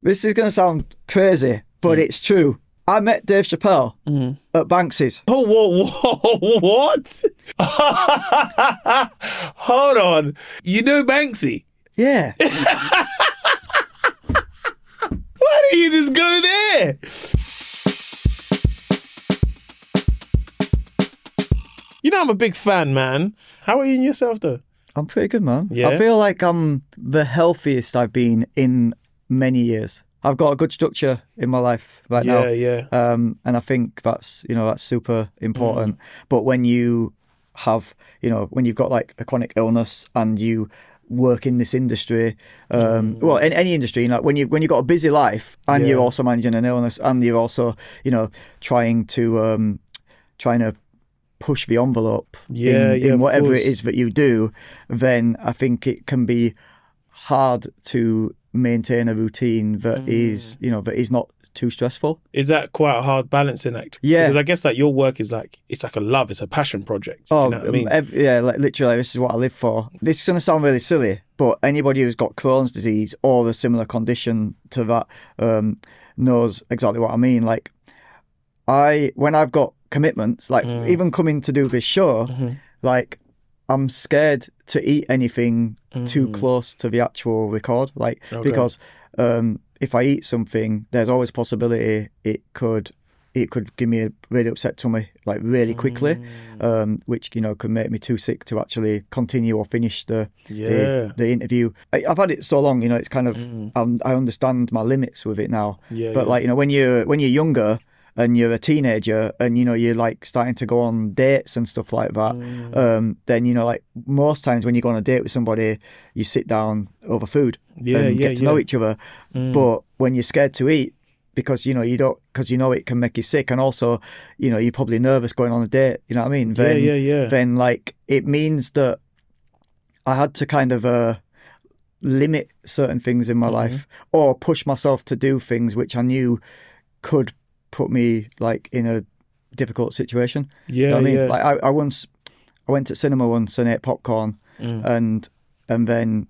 This is going to sound crazy, but it's true. I met Dave Chappelle at Banksy's. Oh, whoa, what? Hold on. You know Banksy? Yeah. Why do you just go there? You know I'm a big fan, man. How are you in yourself, though? I'm pretty good, man. Yeah? I feel like I'm the healthiest I've been in many years. I've got a good structure in my life right now. Yeah. And I think that's super important. But when you have, when you've got like a chronic illness and you work in this industry, well, in any industry, when you've got a busy life and you're also managing an illness and you're also, trying to push the envelope in whatever it is that you do, then I think it can be hard to maintain a routine that is not too stressful. Is that quite a hard balancing act? Yeah. Because I guess like your work is like, it's like a love, it's a passion project. Do you know what I mean? Like literally, this is what I live for. This is going to sound really silly, but anybody who's got Crohn's disease or a similar condition to that knows exactly what I mean. Like, when I've got commitments, like even coming to do this show, like I'm scared to eat anything too close to the actual record, because if I eat something, there's always a possibility it could give me a really upset tummy, like really quickly, which could make me too sick to actually continue or finish the interview. I've had it so long, it's kind of I understand my limits with it now. But like when you're younger and you're a teenager and you're like starting to go on dates and stuff like that, then like most times when you go on a date with somebody, you sit down over food and get to know each other. But when you're scared to eat because because it can make you sick, and also you're probably nervous going on a date, you know what I mean? Then like it means that I had to kind of limit certain things in my life, or push myself to do things which I knew could put me like in a difficult situation. You know what I mean? Like I went to cinema once and ate popcorn, and then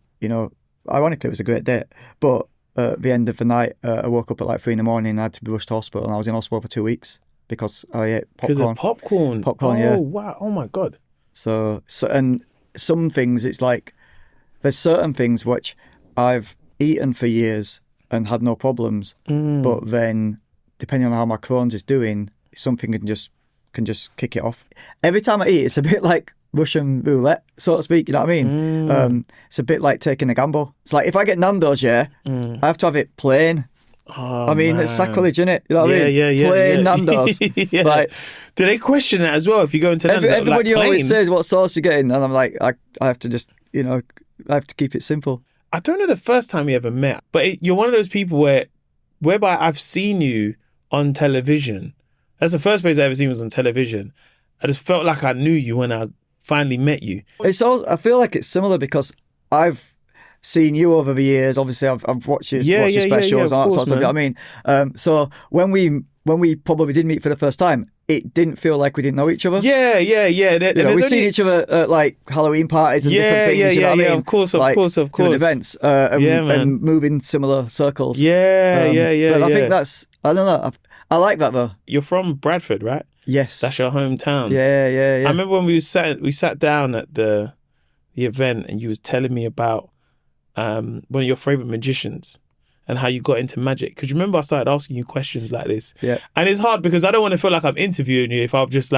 ironically it was a great date, but at the end of the night I woke up at like 3 a.m. and I had to be rushed to hospital, and I was in hospital for 2 weeks because I ate popcorn. Because of popcorn? Yeah. Wow. Oh my God. So and some things, it's like there's certain things which I've eaten for years and had no problems, but then depending on how my Crohn's is doing, something can just kick it off. Every time I eat, it's a bit like Russian roulette, so to speak. You know what I mean? It's a bit like taking a gamble. It's like if I get Nando's, I have to have it plain. Oh, man. It's sacrilege, isn't it? You know what I mean? Yeah. Plain Nando's. Like, do they question that as well if you go into Nando's? Everybody always says what sauce you're getting, and I'm like, I have to just, I have to keep it simple. I don't know the first time we ever met, but you're one of those people whereby I've seen you on television. That's the first place I ever seen was on television. I just felt like I knew you when I finally met you. I feel like it's similar because I've seen you over the years. Obviously, I've watched your specials and all that sort of stuff. You know what I mean? So when we probably did meet for the first time, it didn't feel like we didn't know each other. Yeah. We've seen each other at like Halloween parties and different things. You know what I mean? Of course. Different events and move in similar circles. But I think I don't know. I like that though. You're from Bradford, right? Yes. That's your hometown. Yeah. I remember when we sat down at the event and you was telling me about one of your favourite magicians and how you got into magic. Because you remember I started asking you questions like this. Yeah. And it's hard because I don't want to feel like I'm interviewing you if we're just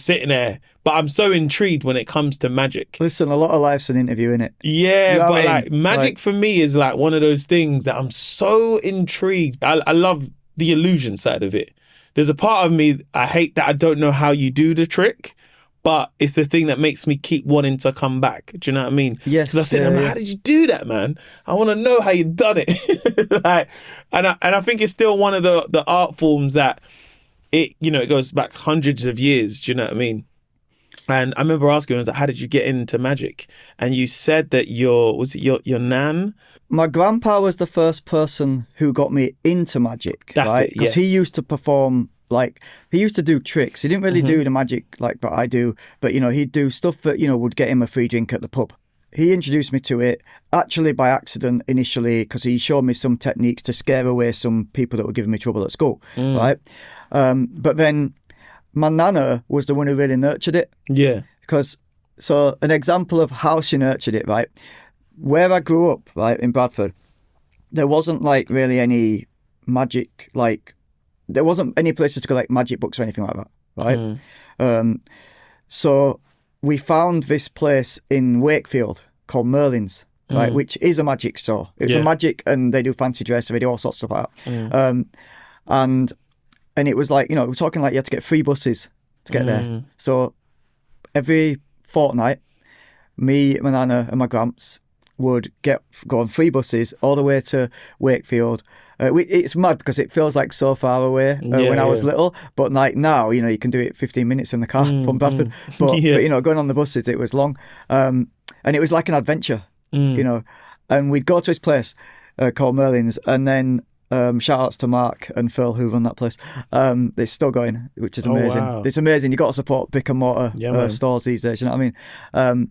sitting there. But I'm so intrigued when it comes to magic. Listen, a lot of life's an interview, innit? Yeah, you know but like magic for me is like one of those things that I'm so intrigued. I love the illusion side of it. There's a part of me, I hate that I don't know how you do the trick, but it's the thing that makes me keep wanting to come back. Do you know what I mean? Yes. Because I said, how did you do that, man? I want to know how you done it. and I think it's still one of the art forms that it goes back hundreds of years. Do you know what I mean? And I remember asking, I was like, how did you get into magic? And you said that your nan? My grandpa was the first person who got me into magic. That's right? it, yes. Because he used to perform, like, he used to do tricks. He didn't really do the magic like but I do, but, he'd do stuff that, would get him a free drink at the pub. he introduced me to it actually by accident initially, because he showed me some techniques to scare away some people that were giving me trouble at school, right? But then my nana was the one who really nurtured it. Yeah. Because, so an example of how she nurtured it, right? Where I grew up, right, in Bradford, there wasn't like really any magic, like, there wasn't any places to go like magic books or anything like that, right? So we found this place in Wakefield called Merlin's, right, which is a magic store. It's a magic, and they do fancy dress, they do all sorts of stuff like that. And it was like, we're talking like you had to get 3 buses to get there. So every fortnight, me, my nana and my gramps would go on 3 buses all the way to Wakefield. It's mad because it feels like so far away when I was little, but like now, you can do it 15 minutes in the car from Bradford. But going on the buses, it was long, and it was like an adventure, And we'd go to this place called Merlin's, and then shout outs to Mark and Phil who run that place. It's still going, which is amazing. Wow. It's amazing. You got to support brick and mortar stores these days. You know what I mean?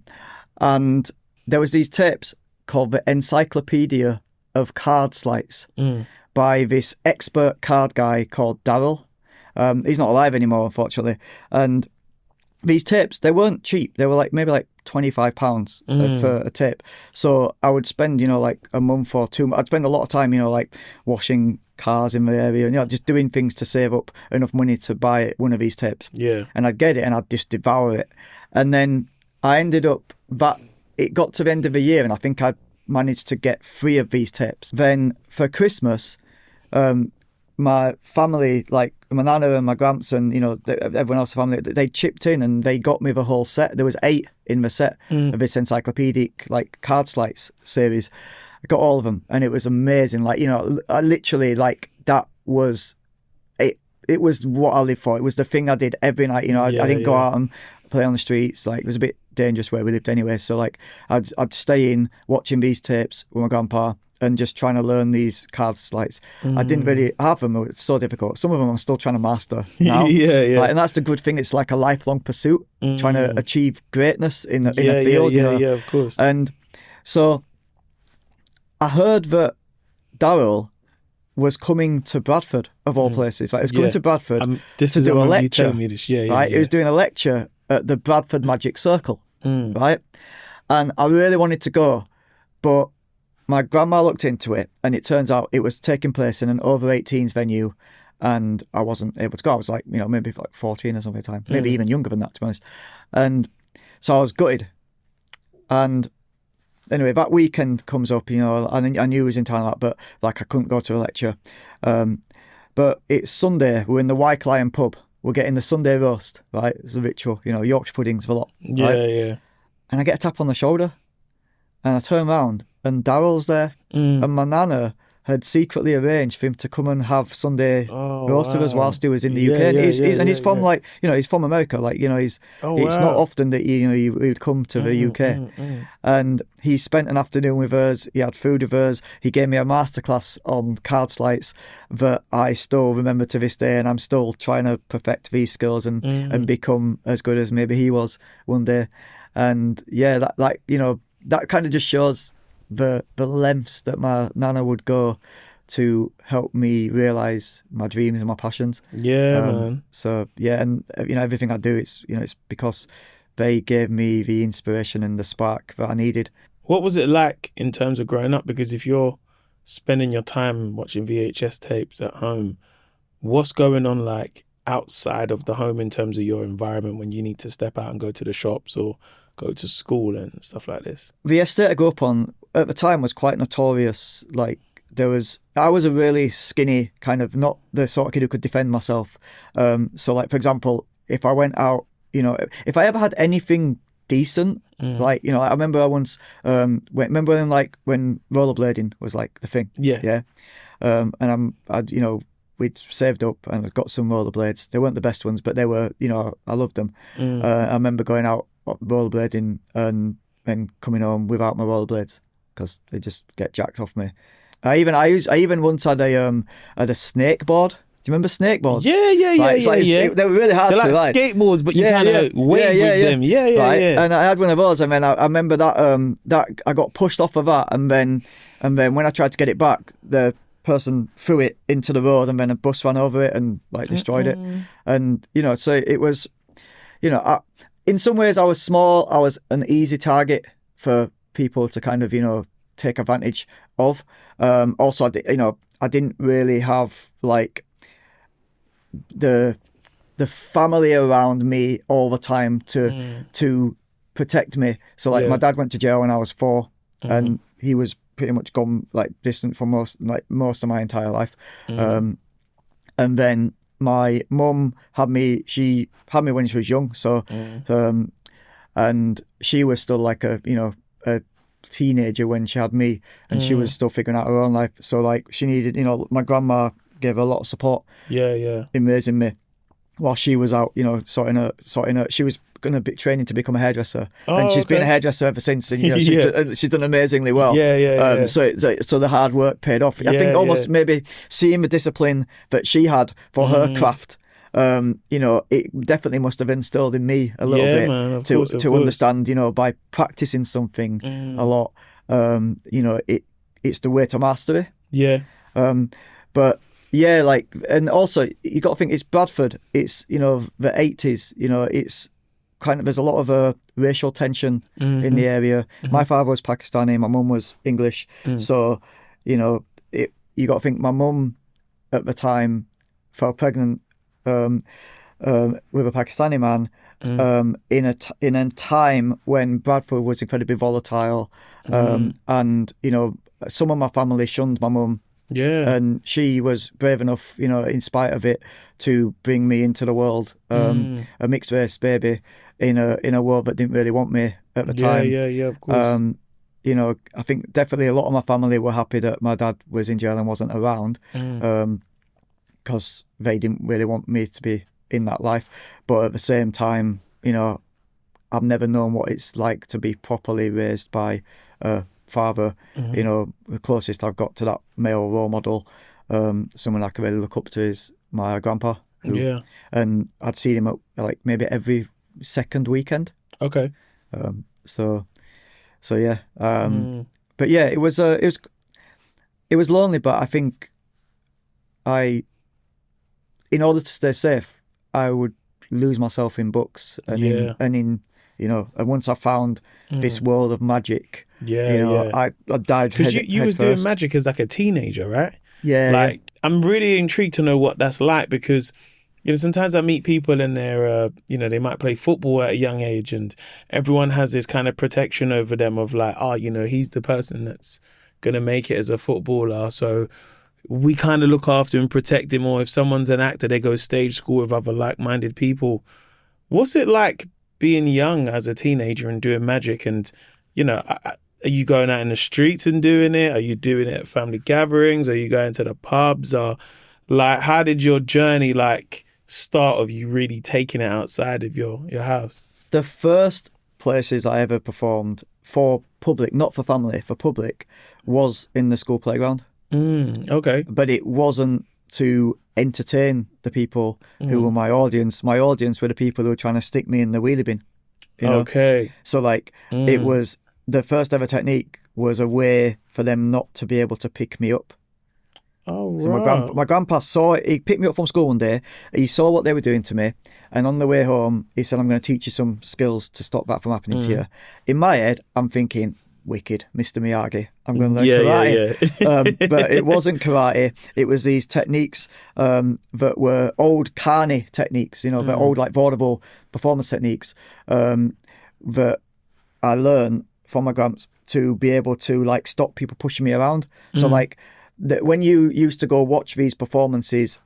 And there was these tapes called the Encyclopedia of Card Sleights by this expert card guy called Daryl. He's not alive anymore, unfortunately. And these tapes, they weren't cheap. They were like maybe like £25 for a tape. So I would spend, like a month or 2 months. I'd spend a lot of time, like washing cars in the area and just doing things to save up enough money to buy one of these tapes. Yeah. And I'd get it and I'd just devour it. And then I ended up it got to the end of the year and I think I managed to get 3 of these tapes. Then for Christmas, my family, like my nana and my gramps and everyone else in the family, they chipped in and they got me the whole set. There was 8 in the set of this encyclopedic like card sleights series. I got all of them and it was amazing. Like I literally like that was it. It was what I lived for. It was the thing I did every night. I didn't go out and play on the streets. Like it was a bit dangerous where we lived anyway. So like I'd stay in watching these tapes with my grandpa and just trying to learn these card sleights. I didn't really have them. It's so difficult. Some of them I'm still trying to master now. Like, and that's the good thing. It's like a lifelong pursuit, trying to achieve greatness in a field. Yeah, of course. And so I heard that Daryl was coming to Bradford, of all places. Like, he was coming to Bradford this to is do a you lecture. telling me this. Right? He was doing a lecture at the Bradford Magic Circle, right? And I really wanted to go, but my grandma looked into it and it turns out it was taking place in an over 18s venue and I wasn't able to go. I was like, maybe like 14 or something at the time, maybe even younger than that, to be honest. And so I was gutted. And anyway, that weekend comes up, and I knew he was in town a lot, but like I couldn't go to a lecture. But it's Sunday, we're in the White Lion pub. We're getting the Sunday roast, right? It's a ritual, Yorkshire puddings for a lot. Right? Yeah. And I get a tap on the shoulder and I turn around and Daryl's there, and my nana had secretly arranged for him to come and have Sunday roast with us whilst he was in the UK. And he's from like, he's from America. Like, it's not often that he would come to the UK. And he spent an afternoon with us. He had food with us. He gave me a masterclass on card sleights that I still remember to this day, and I'm still trying to perfect these skills and become as good as maybe he was one day. And that kind of just shows the lengths that my nana would go to help me realise my dreams and my passions. Man. So and everything I do, it's because they gave me the inspiration and the spark that I needed. What was it like in terms of growing up? Because if you're spending your time watching VHS tapes at home, what's going on like outside of the home in terms of your environment when you need to step out and go to the shops or go to school and stuff like this? The estate I grew up on at the time was quite notorious. Like I was a really skinny kind of, not the sort of kid who could defend myself. So like, for example, if I went out, if I ever had anything decent, like, I remember I once, remember when rollerblading was like the thing. Yeah. And we'd saved up and I'd got some rollerblades. They weren't the best ones, but they were, I loved them. I remember going out rollerblading and then coming home without my rollerblades because they just get jacked off me. I even once had a snake board you remember snakeboards? They were really hard They're to like ride. skateboards, but you kind of wave with them. Right? Yeah. And I had one of those, and then I remember that I got pushed off of that, and then when I tried to get it back, the person threw it into the road, and then a bus ran over it and like destroyed it. And so it was, in some ways I was small. I was an easy target for people to kind of take advantage of. Also, I didn't really have like the family around me all the time to protect me. So like my dad went to jail when I was 4, and he was pretty much gone like distant for most of my entire life. And then my mum had me. She had me when she was young. So and she was still like a teenager when she had me, and she was still figuring out her own life. So like she needed, my grandma gave her a lot of support in raising me while she was out, sorting her. She was going to be training to become a hairdresser, and she's been a hairdresser ever since, and she's done amazingly well. So the hard work paid off. I think almost maybe seeing the discipline that she had for her craft, it definitely must have instilled in me a little bit, man, of course. understand, by practicing something a lot, it's the way to master it. But yeah, like, and also you got to think it's Bradford. It's the 80s. It's kind of, there's a lot of racial tension in the area. My father was Pakistani, my mum was English. So you got to think my mum at the time fell pregnant with a Pakistani man in a time when Bradford was incredibly volatile, and some of my family shunned my mum. And she was brave enough, in spite of it, to bring me into the world, a mixed race baby in a world that didn't really want me at the time. Of course. I think definitely a lot of my family were happy that my dad was in jail and wasn't around, because they didn't really want me to be in that life. But at the same time, I've never known what it's like to be properly raised by a father. The closest I've got to that male role model, someone I can really look up to, is my grandpa. And I'd seen him at like maybe every second weekend. So yeah. But yeah, it was lonely, but I think in order to stay safe, I would lose myself in books and once I found this world of magic, I dive because you was doing magic as like a teenager, right? I'm really intrigued to know what that's like, because sometimes I meet people and they're they might play football at a young age, and everyone has this kind of protection over them of like, he's the person that's gonna make it as a footballer, so we kind of look after and protect him. Or if someone's an actor, they go stage school with other like-minded people. What's it like being young as a teenager and doing magic? And are you going out in the streets and doing it? Are you doing it at family gatherings? Are you going to the pubs? Or like, how did your journey start of you really taking it outside of your house? The first places I ever performed for public, not for family, for public, was in the school playground. But it wasn't to entertain the people who were my audience. My audience were the people who were trying to stick me in the wheelie bin. So like, it was, the first ever technique was a way for them not to be able to pick me up. So my grandpa saw it. He picked me up from school one day. He saw what they were doing to me, and on the way home, he said, "I'm going to teach you some skills to stop that from happening to you." In my head, I'm thinking, wicked, Mr. Miyagi, I'm going to learn karate. But it wasn't karate. It was these techniques that were old carny techniques, the old like vaudeville performance techniques that I learned from my gramps to be able to like stop people pushing me around. So like, when you used to go watch these performances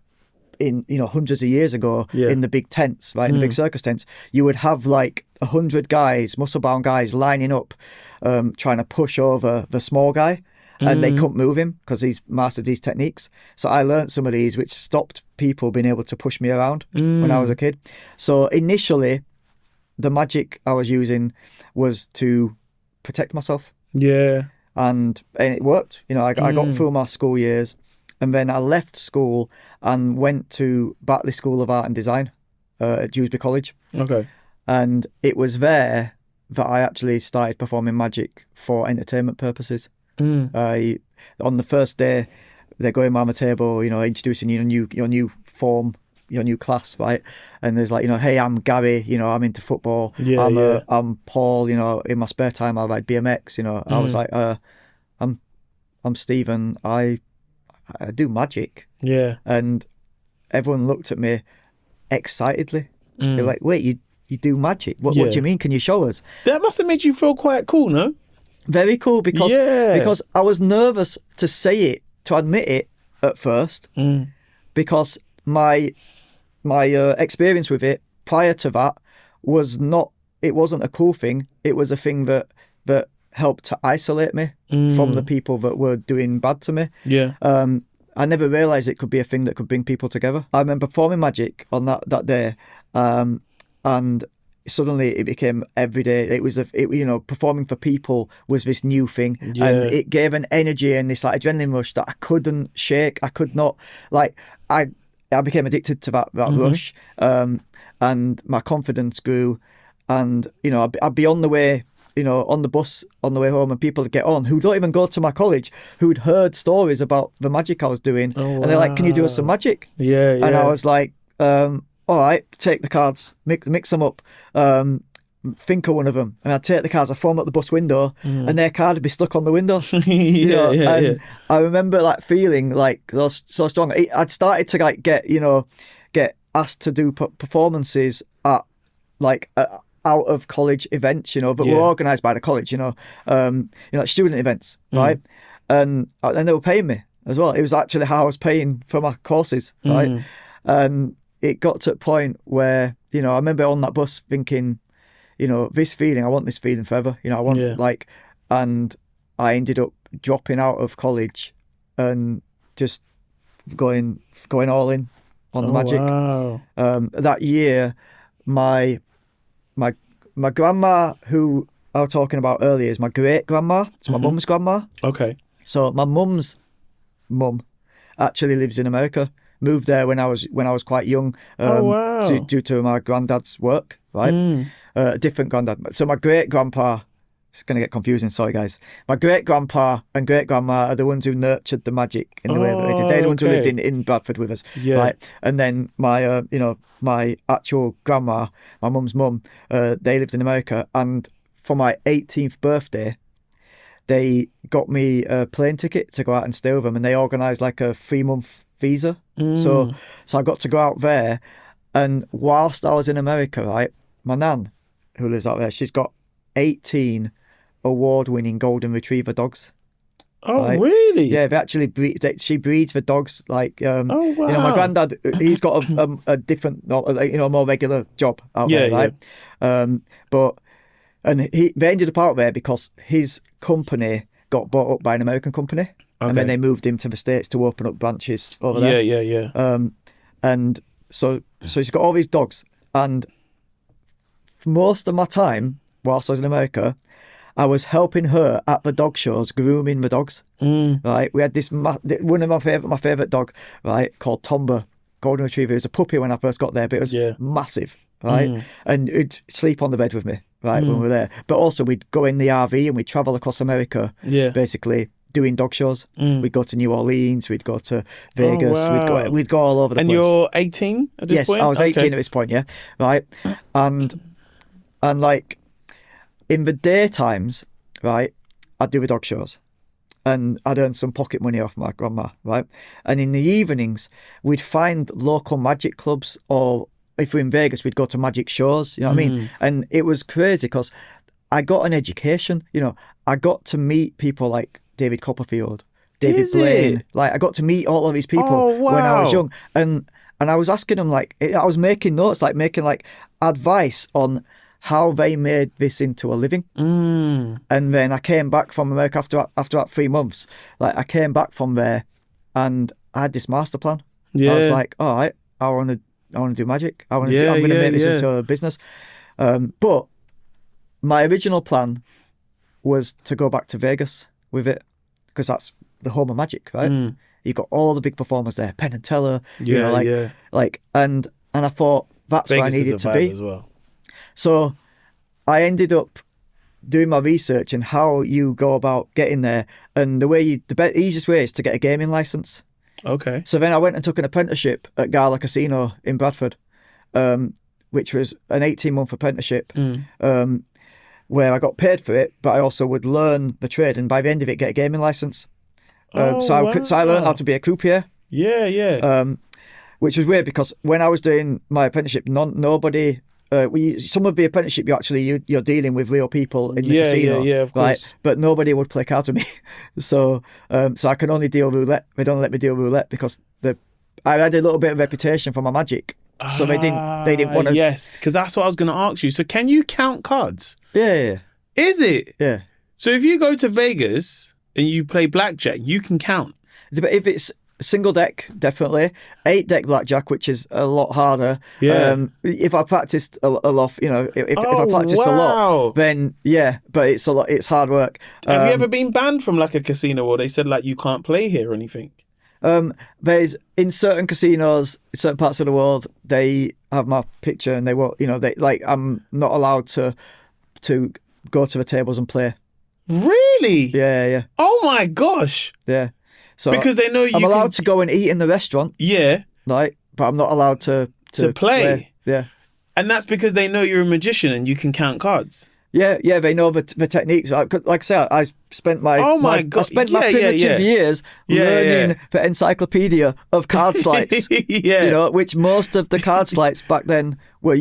in hundreds of years ago in the big tents, right, in the big circus tents, you would have like 100 guys, muscle-bound guys, lining up, trying to push over the small guy, and they couldn't move him because he's mastered these techniques. So I learned some of these, which stopped people being able to push me around when I was a kid. So initially, the magic I was using was to protect myself. And it worked. I got through my school years, And then I left school and went to Batley School of Art and Design at Dewsbury College. Okay. And it was there that I actually started performing magic for entertainment purposes. On the first day, they're going around the table, introducing your new form, your new class, right? And there's like, hey, I'm Gary, I'm into football. I'm Paul, in my spare time I ride BMX, I was like, I'm Stephen, I do magic. Yeah. And everyone looked at me excitedly. They were like, wait, you do magic? What do you mean? Can you show us? That must have made you feel quite cool, no? Very cool, because I was nervous to say it, to admit it at first, because my experience with it prior to that it wasn't a cool thing. It was a thing that helped to isolate me from the people that were doing bad to me. Yeah. I never realised it could be a thing that could bring people together. I remember performing magic on that day, and suddenly it became every day. It was performing for people was this new thing, and it gave an energy and this like adrenaline rush that I couldn't shake. I could not I became addicted to that rush, and my confidence grew, and I'd be on the way, on the bus on the way home, and people would get on who don't even go to my college, who'd heard stories about the magic I was doing, and they're like, "Can you do us some magic?" And I was like, "All right, take the cards, mix them up, think of one of them," and I'd take the cards, I'd throw them out the bus window, and their card would be stuck on the window. I remember like feeling like so strong. I'd started to like get asked to do performances at like out of college events, but were organised by the college, like student events, right? And they were paying me as well. It was actually how I was paying for my courses, right? And it got to a point where, I remember on that bus thinking, this feeling, I want this feeling forever. I want and I ended up dropping out of college and just going all in on the magic. Wow. That year, my grandma, who I was talking about earlier, is my great grandma. It's my mum's grandma. Okay. So my mum's mum actually lives in America. Moved there when I was quite young, due to my granddad's work, right? Different granddad. So my great grandpa, it's going to get confusing. Sorry, guys. My great grandpa and great grandma are the ones who nurtured the magic in the way that they did. They're the ones who lived in Bradford with us, right? And then my my actual grandma, my mum's mum, they lived in America, and for my 18th birthday, they got me a plane ticket to go out and stay with them, and they organised like a 3-month visa. So I got to go out there, and whilst I was in America, right, my nan, who lives out there, she's got 18 award-winning golden retriever dogs. Oh, right? really? Yeah, they actually she breeds for dogs. Like, wow. My granddad, he's got a different, more regular job out there, right? And they ended up out there because his company got bought up by an American company. And then they moved him to the States to open up branches over there. And so she's got all these dogs. And most of my time, whilst I was in America, I was helping her at the dog shows, grooming the dogs. Right? We had this one of my favourite dog, right, called Tomba, golden retriever. It was a puppy when I first got there, but it was massive, right? And it'd sleep on the bed with me, right, when we were there. But also we'd go in the RV and we'd travel across America, basically doing dog shows. We'd go to New Orleans, we'd go to Vegas, we'd go all over the place. And you're 18 at this point? Yes, I was 18 at this point, yeah, right. And like in the daytimes, right, I'd do the dog shows, and I'd earn some pocket money off my grandma, right. And in the evenings, we'd find local magic clubs, or if we're in Vegas, we'd go to magic shows. You know what I mean? And it was crazy because I got an education. I got to meet people like David Copperfield, David Blaine. Like, I got to meet all of these people when I was young, and I was asking them, like, I was making notes, like making like advice on how they made this into a living. And then I came back from America after about 3 months. Like, I came back from there, and I had this master plan. I was like, all right, I want to do magic. I'm going to make this into a business. But my original plan was to go back to Vegas with it, because that's the home of magic, right? You got all the big performers there, Penn and Teller. Yeah, And I thought that's where I Vegas is needed a to vibe be. as well. So I ended up doing my research and how you go about getting there, and the easiest way is to get a gaming license. Okay. So then I went and took an apprenticeship at Gala Casino in Bradford, which was an 18-month apprenticeship, where I got paid for it, but I also would learn the trade, and by the end of it, get a gaming license. So I learned how to be a croupier. Yeah. Which was weird because when I was doing my apprenticeship, nobody. Some of the apprenticeship, you're dealing with real people in the casino, yeah, of course. right? But nobody would play cards with me, so I can only deal roulette. They don't let me deal roulette because I had a little bit of reputation for my magic, so they didn't want to. Yes, because that's what I was going to ask you. So can you count cards? Yeah. Is it? Yeah. So if you go to Vegas and you play blackjack, you can count. But if it's single deck, definitely 8-deck blackjack, which is a lot harder. Yeah. If I practiced a lot, if I practiced a lot, then yeah. But it's a lot. It's hard work. Have you ever been banned from like a casino where they said like you can't play here or anything? There's in certain casinos, certain parts of the world, they have my picture and they won't. I'm not allowed to go to the tables and play. Really? Yeah. Oh my gosh. Yeah. So because they know I'm allowed to go and eat in the restaurant. Yeah. Right, but I'm not allowed to play. Yeah. And that's because they know you're a magician and you can count cards. Yeah, they know the techniques. Like I say, I spent my my primitive years learning the encyclopedia of card sleights. Which most of the card sleights back then were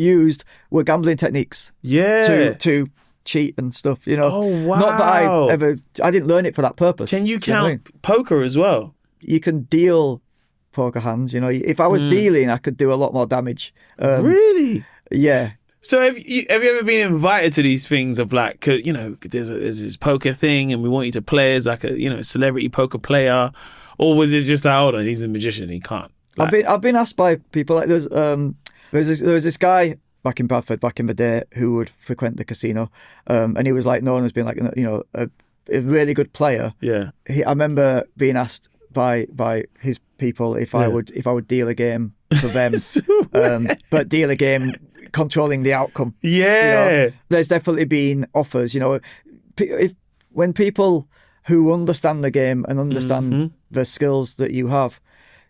gambling techniques. Yeah. To cheat and stuff. Oh wow. Not that I didn't learn it for that purpose. Can you count poker as well? You can deal poker hands. If I was dealing, I could do a lot more damage. Really? Yeah. So have you ever been invited to these things of like, there's this poker thing and we want you to play as like a celebrity poker player, or was it just like, hold on, he's a magician, he can't? Like, I've been asked by people like there was this guy back in Bradford back in the day who would frequent the casino, and he was like known as being like a really good player. Yeah. I remember being asked by his people if I would deal a game for them, but deal a game controlling the outcome. Yeah. There's definitely been offers. When people who understand the game and understand the skills that you have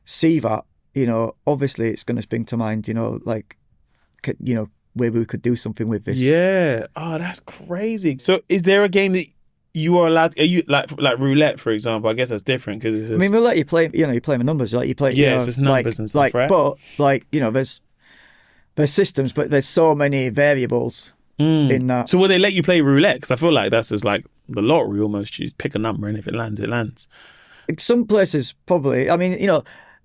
see that, obviously it's going to spring to mind. Maybe we could do something with this. Yeah. Oh, that's crazy. So is there a game that you are allowed? Are you like roulette, for example? I guess that's different because it's. I mean, roulette you play. You play with numbers. Like you play. Yeah, it's just numbers and stuff, right? But there's systems, but there's so many variables in that. So will they let you play roulette? Because I feel like that's just like the lottery almost. You just pick a number and if it lands, it lands. Some places probably. I mean,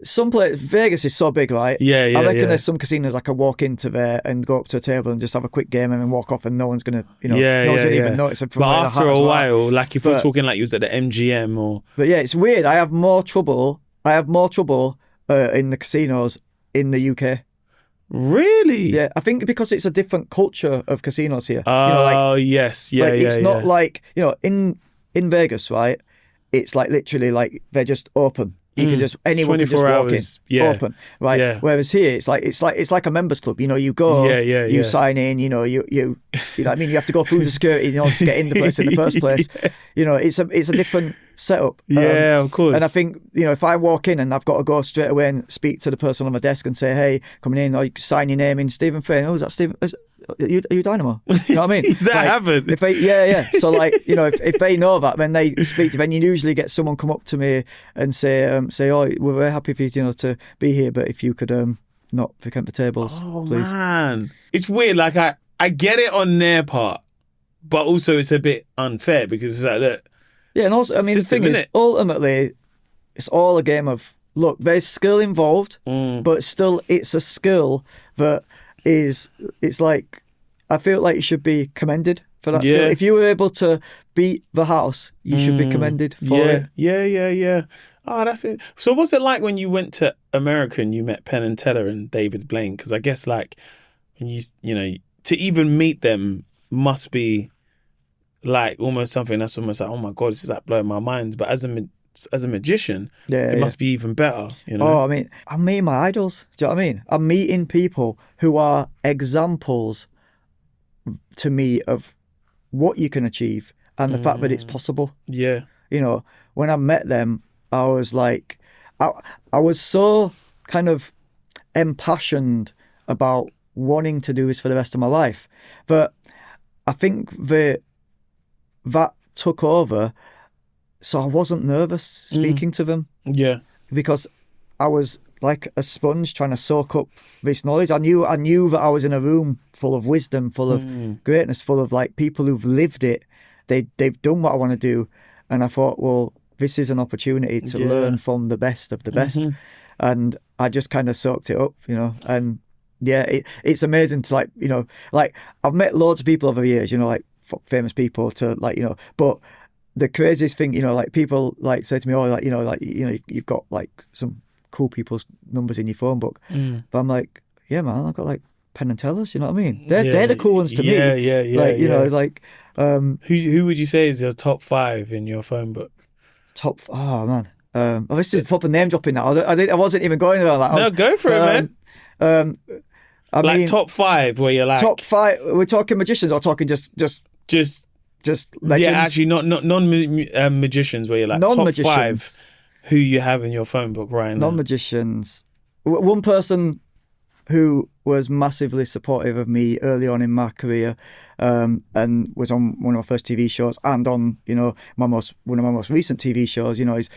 Vegas is so big, right? Yeah. I reckon there's some casinos I could walk into there and go up to a table and just have a quick game and then walk off, and no one's gonna, no one's gonna even notice it. But after a while, like if we're talking like you was at the MGM or. But yeah, it's weird. I have more trouble in the casinos in the UK. Really? Yeah, I think because it's a different culture of casinos here. Yes, it's not like in Vegas, right? It's like literally like they're just open. You can just anyone can just walk in, open, right? Yeah. Whereas here, it's like a members club. You go, you sign in. You I mean, you have to go through the security in order to get in the place in the first place. It's a different setup. Yeah, of course. And I think if I walk in and I've got to go straight away and speak to the person on the desk and say, hey, coming in, or you sign your name in, Stephen Fain. Oh, is that Stephen? Are you Dynamo? You know what I mean? That happened. If So if they know that, then they speak to. Then you usually get someone come up to me and say, oh, we're very happy for you, to be here, but if you could not frequent the tables, please. Man, it's weird. Like I get it on their part, but also it's a bit unfair because it's like that. Yeah, and also, I mean, the thing is, ultimately, it's all a game of look. There's skill involved, but still, it's a skill that is. It's like I feel like you should be commended for that skill. If you were able to beat the house, you should be commended for it. Yeah. Oh, that's it. So what's it like when you went to America and you met Penn and Teller and David Blaine? Because I guess like when you to even meet them must be like almost something that's almost like, oh my God, this is like blowing my mind. But as a as a magician, Yeah, it yeah. must be even better, you know? Oh, I mean, I'm meeting my idols. Do you know what I mean? I'm meeting people who are examples to me of what you can achieve and the fact that it's possible. Yeah. You know, when I met them, I was like, I was so kind of impassioned about wanting to do this for the rest of my life. But I think that took over, so I wasn't nervous speaking to them. Yeah. Because I was like a sponge trying to soak up this knowledge. I knew that I was in a room full of wisdom, full of greatness, full of like people who've lived it. They've done what I want to do. And I thought, well, this is an opportunity to learn from the best of the best. And I just kind of soaked it up, you know. And yeah, it's amazing to like, you know, like I've met loads of people over the years, you know, like famous people to like, you know, but the craziest thing, you know, like people like say to me, oh, like, you know, you've got like some cool people's numbers in your phone book. But I'm like, yeah, man, I've got like Penn and Tellers, you know what I mean? They're the cool ones to me. Yeah. Like, you know, like... who would you say is your top 5 in your phone book? Oh, man. This is proper name dropping now. I wasn't even going there. Like, go for it, man. I like mean, top 5 where you're like... Top 5, we're talking magicians or talking just legends? Yeah, actually, not non-magicians where you're like top 5 who you have in your phone book right now. Non-magicians. One person who was massively supportive of me early on in my career, and was on one of my first TV shows and on, you know, one of my most recent TV shows, you know, is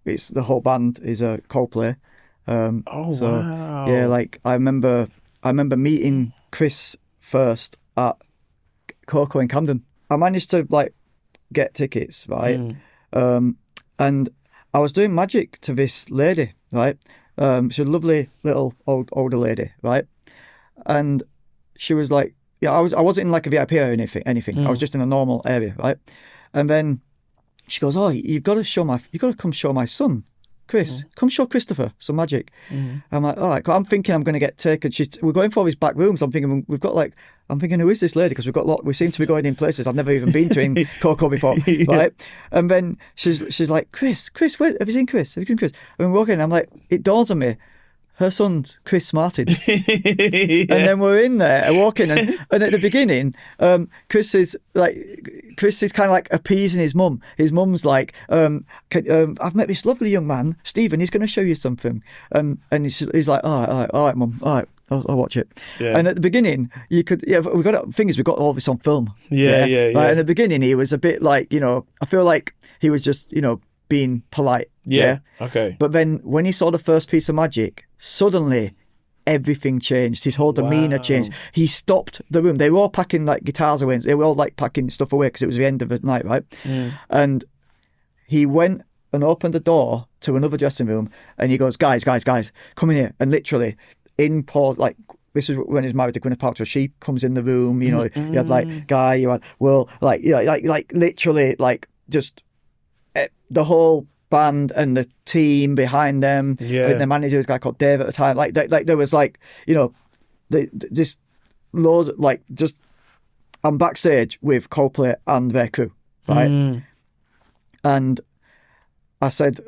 it's the whole band is a Coldplay. Wow. Yeah, like I remember meeting Chris first at Coco in Camden. I managed to like get tickets, right? And I was doing magic to this lady, right? She's a lovely little older lady, right? And she was like, yeah, I wasn't in like a VIP or anything. I was just in a normal area, right? And then she goes, oh, you've got to come show my son, Chris. Come show Christopher some magic. I'm like, all right. I'm thinking I'm going to get taken. We're going for these back rooms. I'm thinking who is this lady? Because we seem to be going in places I've never even been to in Coco before, right? And then she's like, Chris, have you seen Chris? And we're walking, and I'm like, it dawns on me, her son's Chris Martin. And then we're in there and walking, and at the beginning, Chris is kind of like appeasing his mum. His mum's like, I've met this lovely young man, Stephen. He's going to show you something. And he's like, all right, mum, all right. I'll watch it. Yeah. And at the beginning, we've got all this on film. Yeah. Right? And at the beginning, he was a bit like, you know, I feel like he was just, you know, being polite. Yeah. Okay. But then when he saw the first piece of magic, suddenly everything changed. His whole demeanour changed. He stopped the room. They were all packing like guitars away. They were all like packing stuff away because it was the end of the night, right? And he went and opened the door to another dressing room, and he goes, guys, come in here. And literally, in pause, like, this is when he's married to Gwyneth Paltrow. She comes in the room, you know, you had like Guy, you had Will, like, you know, like literally, like, just the whole band and the team behind them. Yeah. And the manager was a guy called Dave at the time. Like there was like, you know, just loads, like, just, I'm backstage with Coldplay and their crew, right? And I said,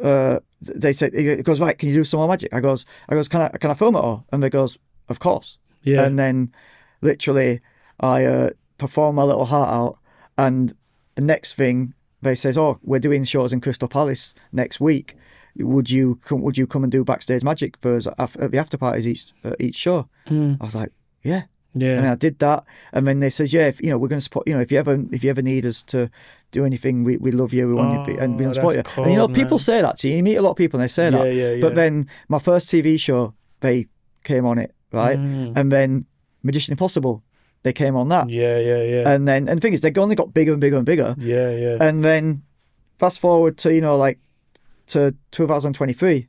they said, he goes, right, can you do some more magic? I goes, can I film it all? And they goes, of course. Yeah. And then literally I perform my little heart out, and the next thing they says, oh, we're doing shows in Crystal Palace next week. Would you come and do backstage magic for us at the after parties each show? I was like, yeah. And I did that, and then they said, yeah, if, you know, we're going to support, you know, if you ever need us to do anything, we love you, we want you, and we're going to support you. Cold, and you know, people say that to you. You meet a lot of people and they say that. Yeah. But then my first TV show, they came on it, right? And then Magician Impossible, they came on that. Yeah. And then, and the thing is, they only got bigger and bigger and bigger. Yeah. And then fast forward to, you know, like to 2023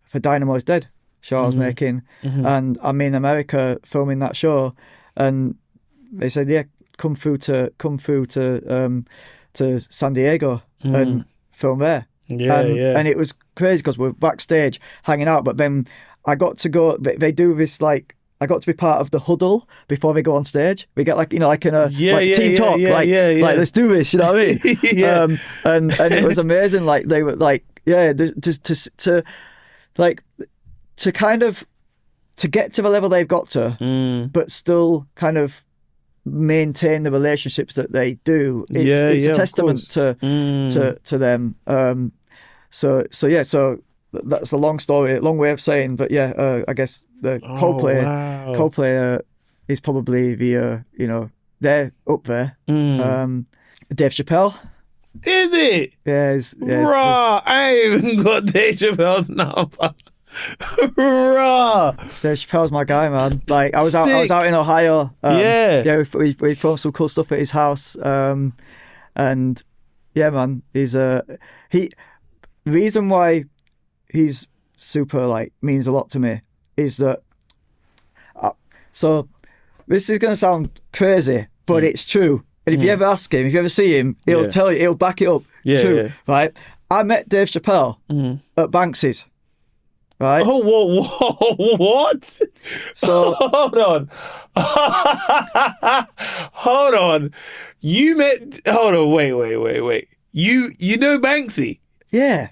for Dynamo is Dead show I was making, and I'm in America filming that show, and they said, yeah, come through to San Diego and film there. And it was crazy because we're backstage hanging out, but then I got to go, they do this like I got to be part of the huddle before we go on stage. We get like, you know, like in a team talk, like let's do this, you know what I mean? Yeah. And it was amazing. Like they were like, to kind of to get to the level they've got to, but still kind of maintain the relationships that they do. It's a testament to them. So that's a long story, long way of saying, but I guess the Coldplay is probably the you know, they're up there. Dave Chappelle. Is it? Bruh, I ain't even got Dave Chappelle's number. Bruh. Dave Chappelle's my guy, man. Like I was out in Ohio. We filmed some cool stuff at his house. And yeah, man, he's the reason why he's super like means a lot to me is that so this is gonna sound crazy, but it's true. And if you ever ask him, if you ever see him, he'll tell you, he'll back it up. True, right? I met Dave Chappelle at Banksy's. Right? Oh, whoa, what? So hold on. Hold on. You met, hold on, wait. You know Banksy? Yeah.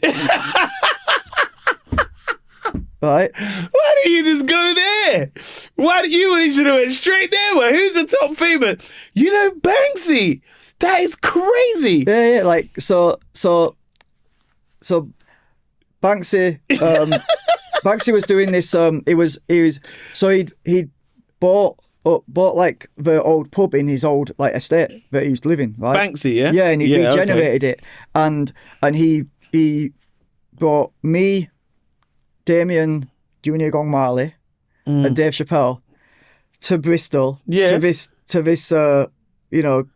Right? Why didn't you just go there? Why did you should have went straight there? Well, who's the top female? You know Banksy. That is crazy. Yeah, like so Banksy Banksy was doing this he bought like the old pub in his old like estate that he used to live in, right? Banksy, yeah? Yeah, and he regenerated it. And he brought me, Damien Junior Gong Marley and Dave Chappelle to Bristol to this you know,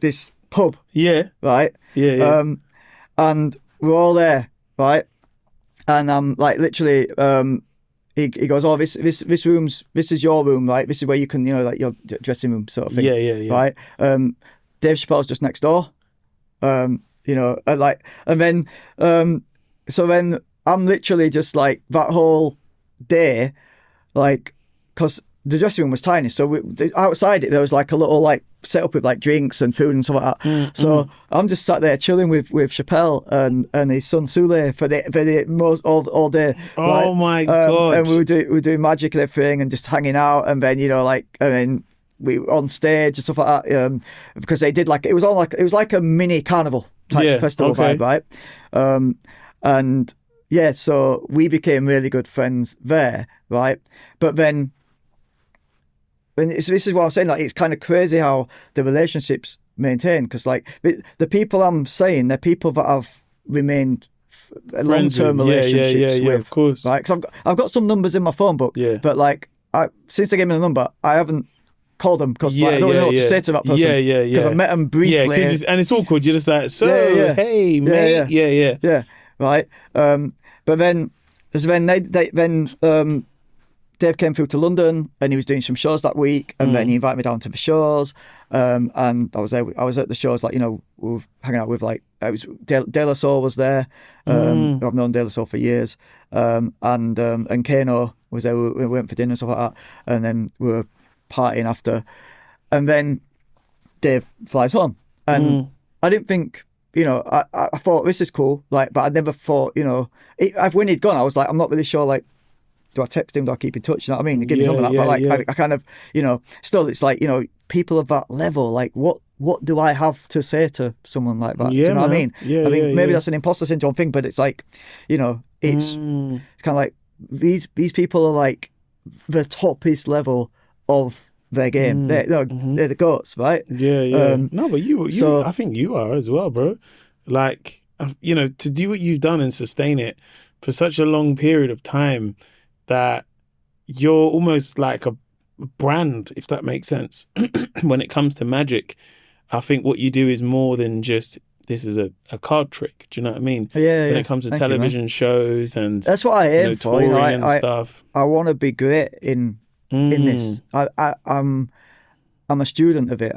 this pub. Yeah. Right? Yeah. And we're all there, right? And I'm like literally he goes, oh, this is your room, right? This is where you can, you know, like your dressing room sort of thing. Yeah. Right? Dave Chappelle's just next door. You know, and then so then I'm literally just like that whole day, like, because the dressing room was tiny, so outside it there was like a little like set up with like drinks and food and stuff like that. So I'm just sat there chilling with Chappelle and his son Sule for the most all day. Oh my god! And we were doing magic and everything and just hanging out, and then, you know, like, and then we were on stage and stuff like that. Because they did like it was like a mini carnival type festival vibe, right? And yeah, so we became really good friends there, right? But then. And this is what I'm saying, like, it's kind of crazy how the relationships maintain, because like the people I'm saying, they're people that I've remained long-term relationships with, of course, right? Because I've got some numbers in my phone book, but like since they gave me the number, I haven't called them because I don't know what to say to that person. Because I met them briefly, and it's awkward. You're just like, hey, mate, right. But then Dave came through to London and he was doing some shows that week, and then he invited me down to the shows, and I was there. I was at the shows, like, you know, we were hanging out with, like, it was De La Soul was there. I've known De La Soul for years, and Kano was there. We went for dinner and stuff like that, and then we were partying after, and then Dave flies home, and I didn't think, you know, I thought this is cool, like, but I never thought, you know, when he'd gone, I was like, I'm not really sure, like, do I text him? Do I keep in touch? You know what I mean? Give me number that. But like, I kind of, you know, still, it's like, you know, people of that level, like, what do I have to say to someone like that? Do you know what I mean? I think maybe that's an imposter syndrome thing, but it's like, you know, it's kind of like these people are like the toppest level of their game. They're the goats, right? No, but you I think you are as well, bro. Like, you know, to do what you've done and sustain it for such a long period of time, that you're almost like a brand, if that makes sense. When it comes to magic, I think what you do is more than just, this is a card trick. Do you know what I mean? When it comes to television shows and that's what I aim for. You know, and stuff. I want to be great in this. I'm a student of it.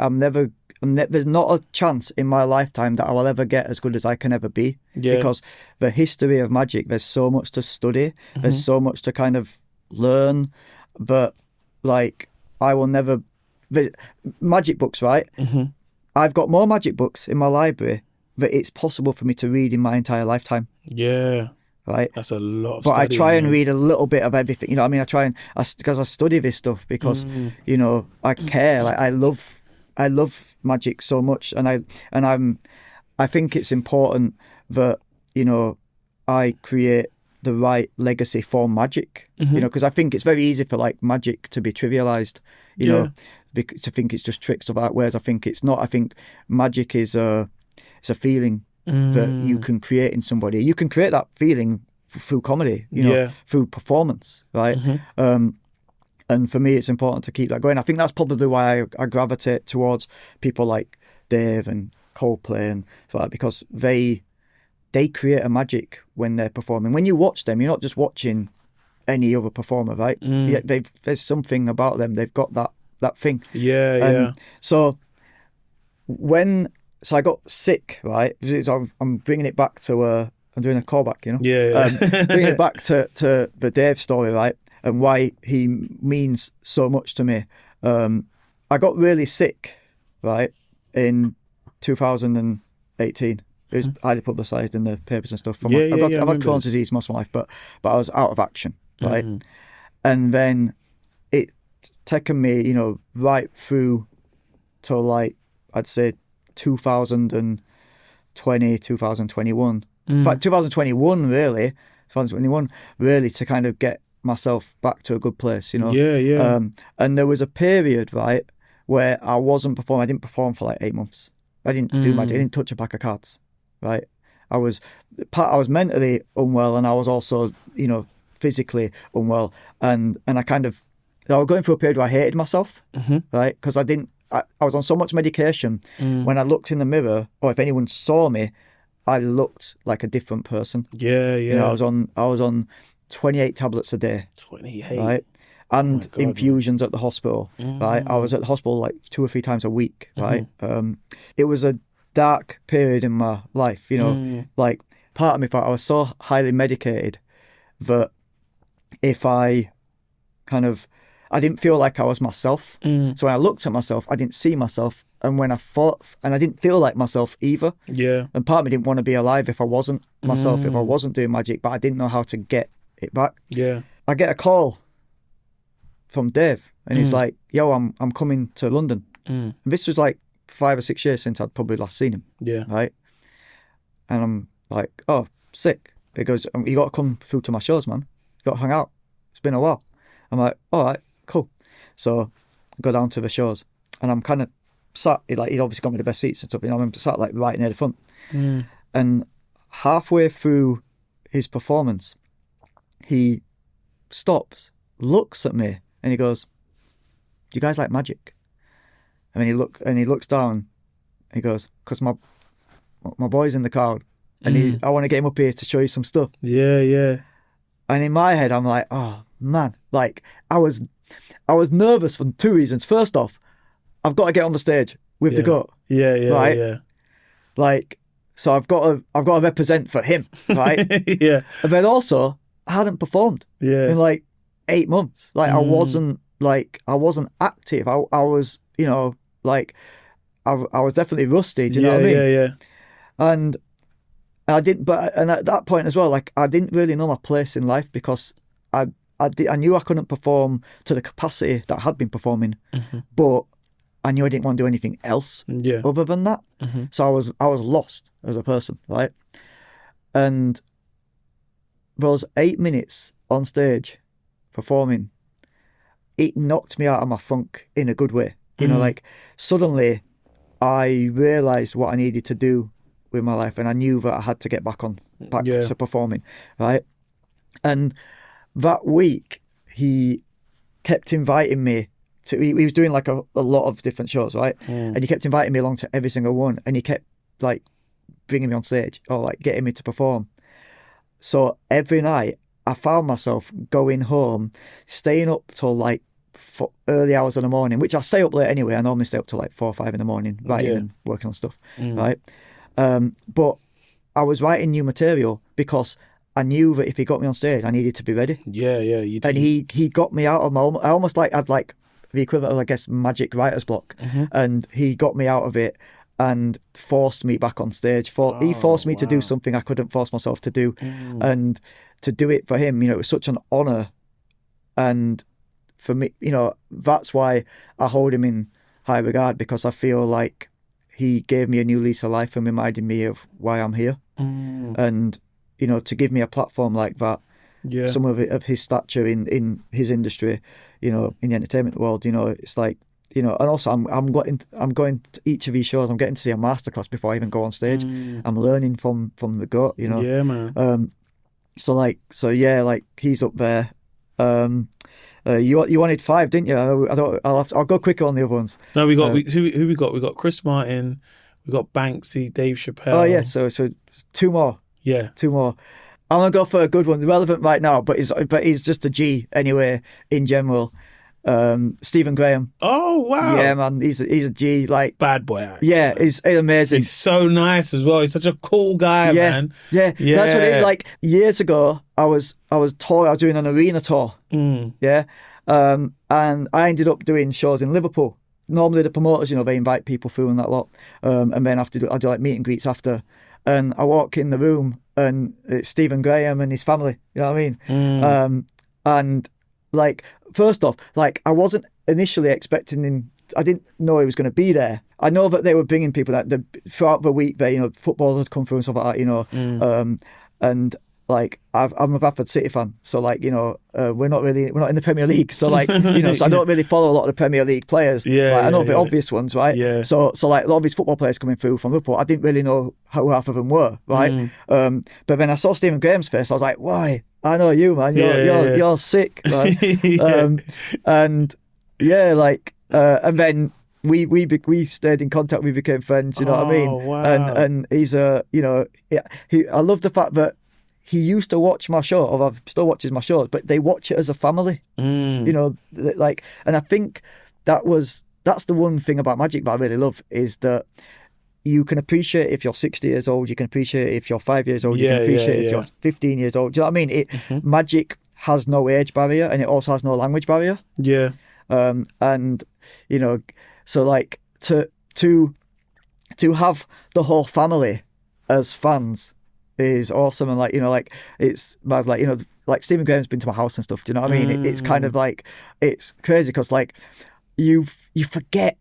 There's not a chance in my lifetime that I will ever get as good as I can ever be. Because the history of magic, there's so much to study. There's so much to kind of learn. But like I will never visit magic books, right? Mm-hmm. I've got more magic books in my library that it's possible for me to read in my entire lifetime, Yeah. right? That's a lot of But I studying, try and man. read a little bit of everything. You know what I mean? I try and because I study this stuff because you know I care. Like I love magic so much, and I think it's important that you know I create the right legacy for magic. You know, because I think it's very easy for like magic to be trivialized. You know, to think it's just tricks of art, whereas I think it's not. I think magic is it's a feeling that you can create in somebody. You can create that feeling through comedy, you know, through performance, right? And for me, it's important to keep that going. I think that's probably why I gravitate towards people like Dave and Coldplay and so like, because they create a magic when they're performing. When you watch them, you're not just watching any other performer, right? Yeah, there's something about them. They've got that thing. Yeah. So I got sick, right? I'm bringing it back to I'm doing a callback, you know. Yeah. Bringing it back to the Dave story, right, and why he means so much to me. I got really sick, right, in 2018. It was highly publicised in the papers and stuff. I've had Crohn's disease most of my life, but I was out of action, right? And then it taken me, you know, right through to like I'd say 2020, 2021. In fact, 2021 really to kind of get myself back to a good place, you know. And there was a period, right, where I wasn't performing. I didn't perform for like 8 months. I didn't do magic. I didn't touch a pack of cards, right. I was mentally unwell, and I was also, you know, physically unwell, and I was going through a period where I hated myself, right, because I was on so much medication. When I looked in the mirror, or if anyone saw me, I looked like a different person. You know, I was on 28 tablets a day. 28. Right? And infusions at the hospital. Right? I was at the hospital like 2 or 3 times a week. Right? It was a dark period in my life. You know, like part of me thought I was so highly medicated that if I didn't feel like I was myself. So when I looked at myself, I didn't see myself. And when I didn't feel like myself either. Yeah. And part of me didn't want to be alive if I wasn't myself, if I wasn't doing magic, but I didn't know how to get it back. Yeah. I get a call from Dave, and he's like, "Yo, I'm coming to London." And this was like 5 or 6 years since I'd probably last seen him. Yeah. Right. And I'm like, "Oh, sick." He goes, "You got to come through to my shows, man. You got to hang out. It's been a while." I'm like, "All right, cool." So I go down to the shows, and I'm kind of sat, he'd obviously got me the best seats and stuff, you know, I'm sat like right near the front. And halfway through his performance, he stops, looks at me, and he goes, "Do you guys like magic?" And he looks down, and he goes, "Because my boy's in the crowd, and I want to get him up here to show you some stuff." Yeah. And in my head, I'm like, oh man, like I was nervous for 2 reasons. First off, I've got to get on the stage with the gut. Right? Yeah. Like, so I've got to represent for him, right? Yeah. And then also, I hadn't performed in like 8 months. Like I wasn't active. I was, you know, like I was definitely rusty. Do you know what I mean? Yeah. And I didn't, and at that point as well, like I didn't really know my place in life because I knew I couldn't perform to the capacity that I had been performing, but I knew I didn't want to do anything else other than that. So I was lost as a person, right? And those 8 minutes on stage performing, it knocked me out of my funk in a good way. You know, like suddenly I realised what I needed to do with my life, and I knew that I had to get back to performing, right? And that week he kept inviting me to, he was doing like a lot of different shows, right? And he kept inviting me along to every single one, and he kept like bringing me on stage or like getting me to perform. So every night I found myself going home, staying up till like early hours in the morning, which I stay up late anyway. I normally stay up till like 4 or 5 in the morning writing and working on stuff, right? But I was writing new material because I knew that if he got me on stage, I needed to be ready. Yeah, you did. And he got me out of my, I almost like had like the equivalent of, I guess, magic writer's block. And he got me out of it and forced me back on stage. He forced me to do something I couldn't force myself to do. And to do it for him, it was such an honour. And for me, that's why I hold him in high regard, because I feel like he gave me a new lease of life and reminded me of why I'm here. And, to give me a platform like that, some of his stature in his industry, in the entertainment world, it's like, and also I'm going to each of these shows. I'm getting to see a masterclass before I even go on stage. I'm learning from the GOAT, Yeah, man. So he's up there. You wanted 5, didn't you? I'll go quicker on the other ones. No, we got who we got? We got Chris Martin, we got Banksy, Dave Chappelle. Oh yeah, so 2 more. Yeah, 2 more. I'm gonna go for a good one, relevant right now, but he's just a G anyway in general. Stephen Graham. Oh wow. Yeah, man, he's a G, like bad boy actor. Yeah, he's amazing. He's so nice as well. He's such a cool guy, man. Yeah. That's what it like. Years ago, I was doing an arena tour. Yeah, and I ended up doing shows in Liverpool. Normally the promoters, they invite people through and that lot, and then I do like meet and greets after. And I walk in the room and it's Stephen Graham and his family. You know what I mean? And like, first off, like, I wasn't initially expecting him. I didn't know he was going to be there. I know that they were bringing people throughout the week. There, footballers come through and stuff like that. And like, I'm a Bradford City fan, so like, we're not in the Premier League, so like, so I don't really follow a lot of the Premier League players. I know the obvious ones, right? Yeah. So like, a lot of these football players coming through from Liverpool, I didn't really know how half of them were, right? But then I saw Stephen Graham's face, I was like, why? I know you, man. You're sick, man. And yeah, like, and then we stayed in contact. We became friends. You know what I mean? Wow. And he's I love the fact that he used to watch my show, or still watches my shows, but they watch it as a family. Like, and I think that's the one thing about magic that I really love, is that you can appreciate if you're 60 years old, you can appreciate if you're 5 years old, you can appreciate if you're 15 years old. Do you know what I mean? Magic has no age barrier, and it also has no language barrier. Yeah. And so like to have the whole family as fans is awesome. And like, like, it's like, like Stephen Graham's been to my house and stuff. Do you know what I mean? It's kind of like, it's crazy because like you forget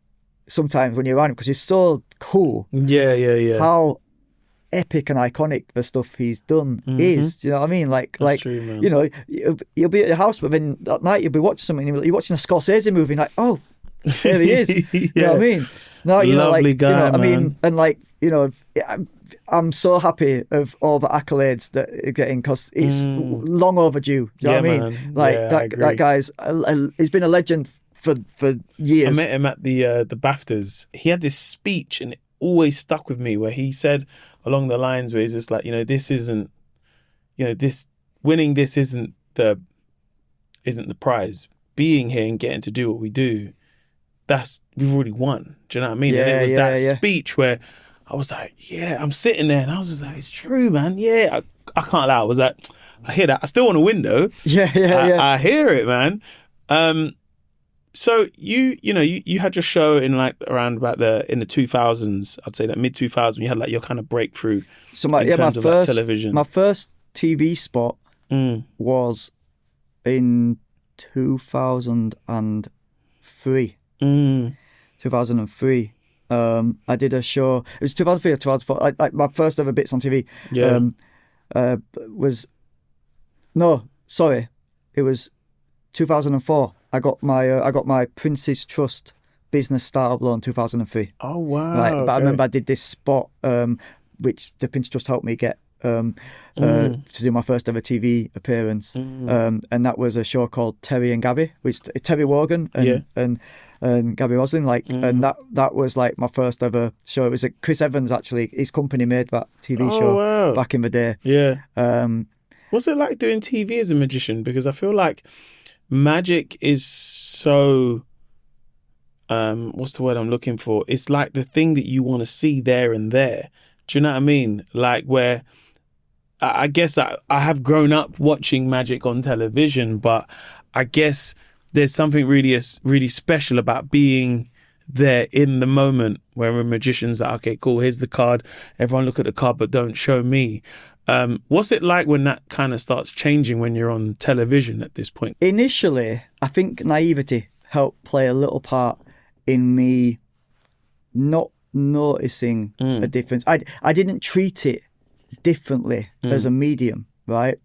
sometimes when you're around him, because he's so cool. Yeah. How epic and iconic the stuff he's done is. Do you know what I mean? Like, That's like true, man. You'll be at your house, but then at night you'll be watching something. You're watching a Scorsese movie, and like, oh, there he is. You know what I mean? No, Lovely guy, I man. mean, and like, I'm so happy of all the accolades that you're getting, because it's long overdue. Do you know what I mean? Man. Like, I that guy's he's been a legend for years. I met him at the BAFTAs. He had this speech, and it always stuck with me, where he said along the lines where he's just like, this isn't, this winning this isn't the prize. Being here and getting to do what we do, we've already won. Do you know what I mean? Yeah, and it was that yeah. speech where I was like, I'm sitting there, and I was just like, it's true, man. I can't lie. I was like, I hear that. I still want to win though. Yeah. I hear it, man. So you had your show in like around about in the 2000s. I'd say that mid 2000s. You had like your kind of breakthrough. So my like, television. My first TV spot was in 2003. 2003. I did a show. It was 2003 or 2004. Like my first ever bits on TV. Yeah. It was 2004. I got my Prince's Trust business startup loan 2003. Oh wow! Right, but okay. I remember I did this spot, which the Prince Trust helped me get to do my first ever TV appearance, and that was a show called Terry and Gabby, which Terry Wogan and Gabby Roslin, like, and that was like my first ever show. It was Chris Evans, actually, his company made that TV show back in the day. Yeah. What's it like doing TV as a magician? Because I feel like magic is so, what's the word I'm looking for? It's like the thing that you want to see there and there. Do you know what I mean? Like where I guess I have grown up watching magic on television, but I guess there's something really special about being there in the moment where a magician's like, okay, cool, here's the card. Everyone look at the card, but don't show me. What's it like when that kind of starts changing when you're on television at this point? Initially, I think naivety helped play a little part in me not noticing a difference. I didn't treat it differently as a medium, right?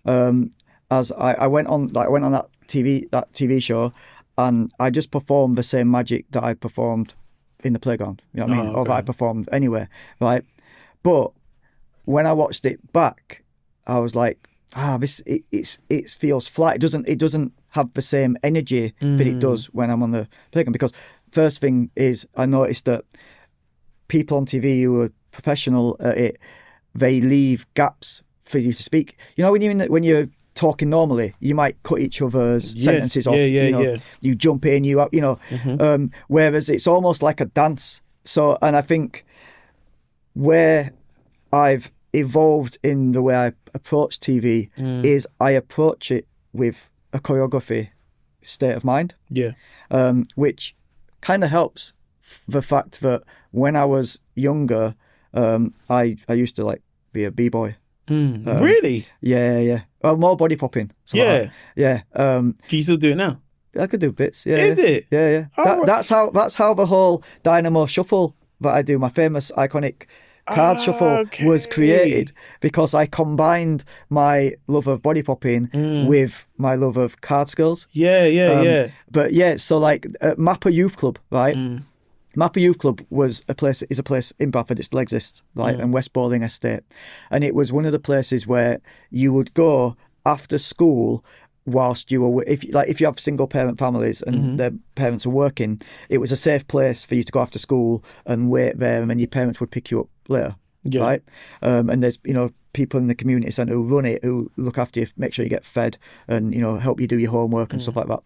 As I went on that TV show, and I just performed the same magic that I performed in the playground, you know what I mean, or that I performed anywhere, right? But when I watched it back, I was like, it feels flat. It doesn't have the same energy that it does when I'm on the playground. Because first thing is, I noticed that people on TV who are professional at it, they leave gaps for you to speak. You know, when you're talking normally, you might cut each other's sentences off. You jump in, you out, whereas it's almost like a dance. So, and I think where I've evolved in the way I approach TV is I approach it with a choreography state of mind. Yeah. Which kind of helps the fact that when I was younger, I used to like be a b-boy. Really? Yeah. Well, more body popping. Yeah. Yeah. Can you still do it now? I could do bits. Yeah. Is it? Yeah. Oh, that's how the whole Dynamo shuffle that I do, my famous iconic card shuffle, was created, because I combined my love of body popping with my love of card skills. Yeah. But yeah, so like Mappa Youth Club, right? Mappa Youth Club is a place in Bradford. It still exists, right? And West Bowling Estate, and it was one of the places where you would go after school whilst you were, if you have single parent families and their parents are working, it was a safe place for you to go after school and wait there, and then your parents would pick you up later, right? And there's people in the community centre who run it, who look after you, make sure you get fed, and help you do your homework and stuff like that,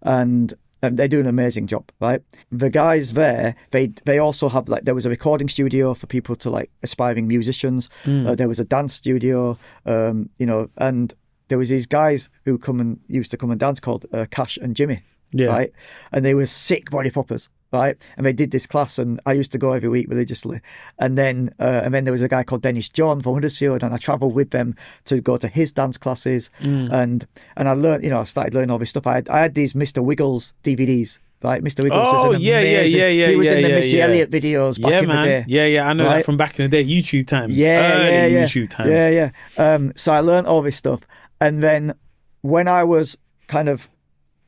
and they do an amazing job, right? The guys there, they also have, like, there was a recording studio for people to, like, aspiring musicians. There was a dance studio, and there was these guys who used to come and dance called Cash and Jimmy, right? And they were sick body poppers, right? And they did this class, and I used to go every week religiously. And then there was a guy called Dennis John from Huddersfield, and I travelled with them to go to his dance classes. And I learned, I started learning all this stuff. I had these Mr. Wiggles DVDs. Right, Mr. Wiggles is an amazing. He was in the Missy Elliott videos back in the day. Yeah, I know that from back in the day, YouTube times. YouTube times. Yeah. So I learned all this stuff, and then when I was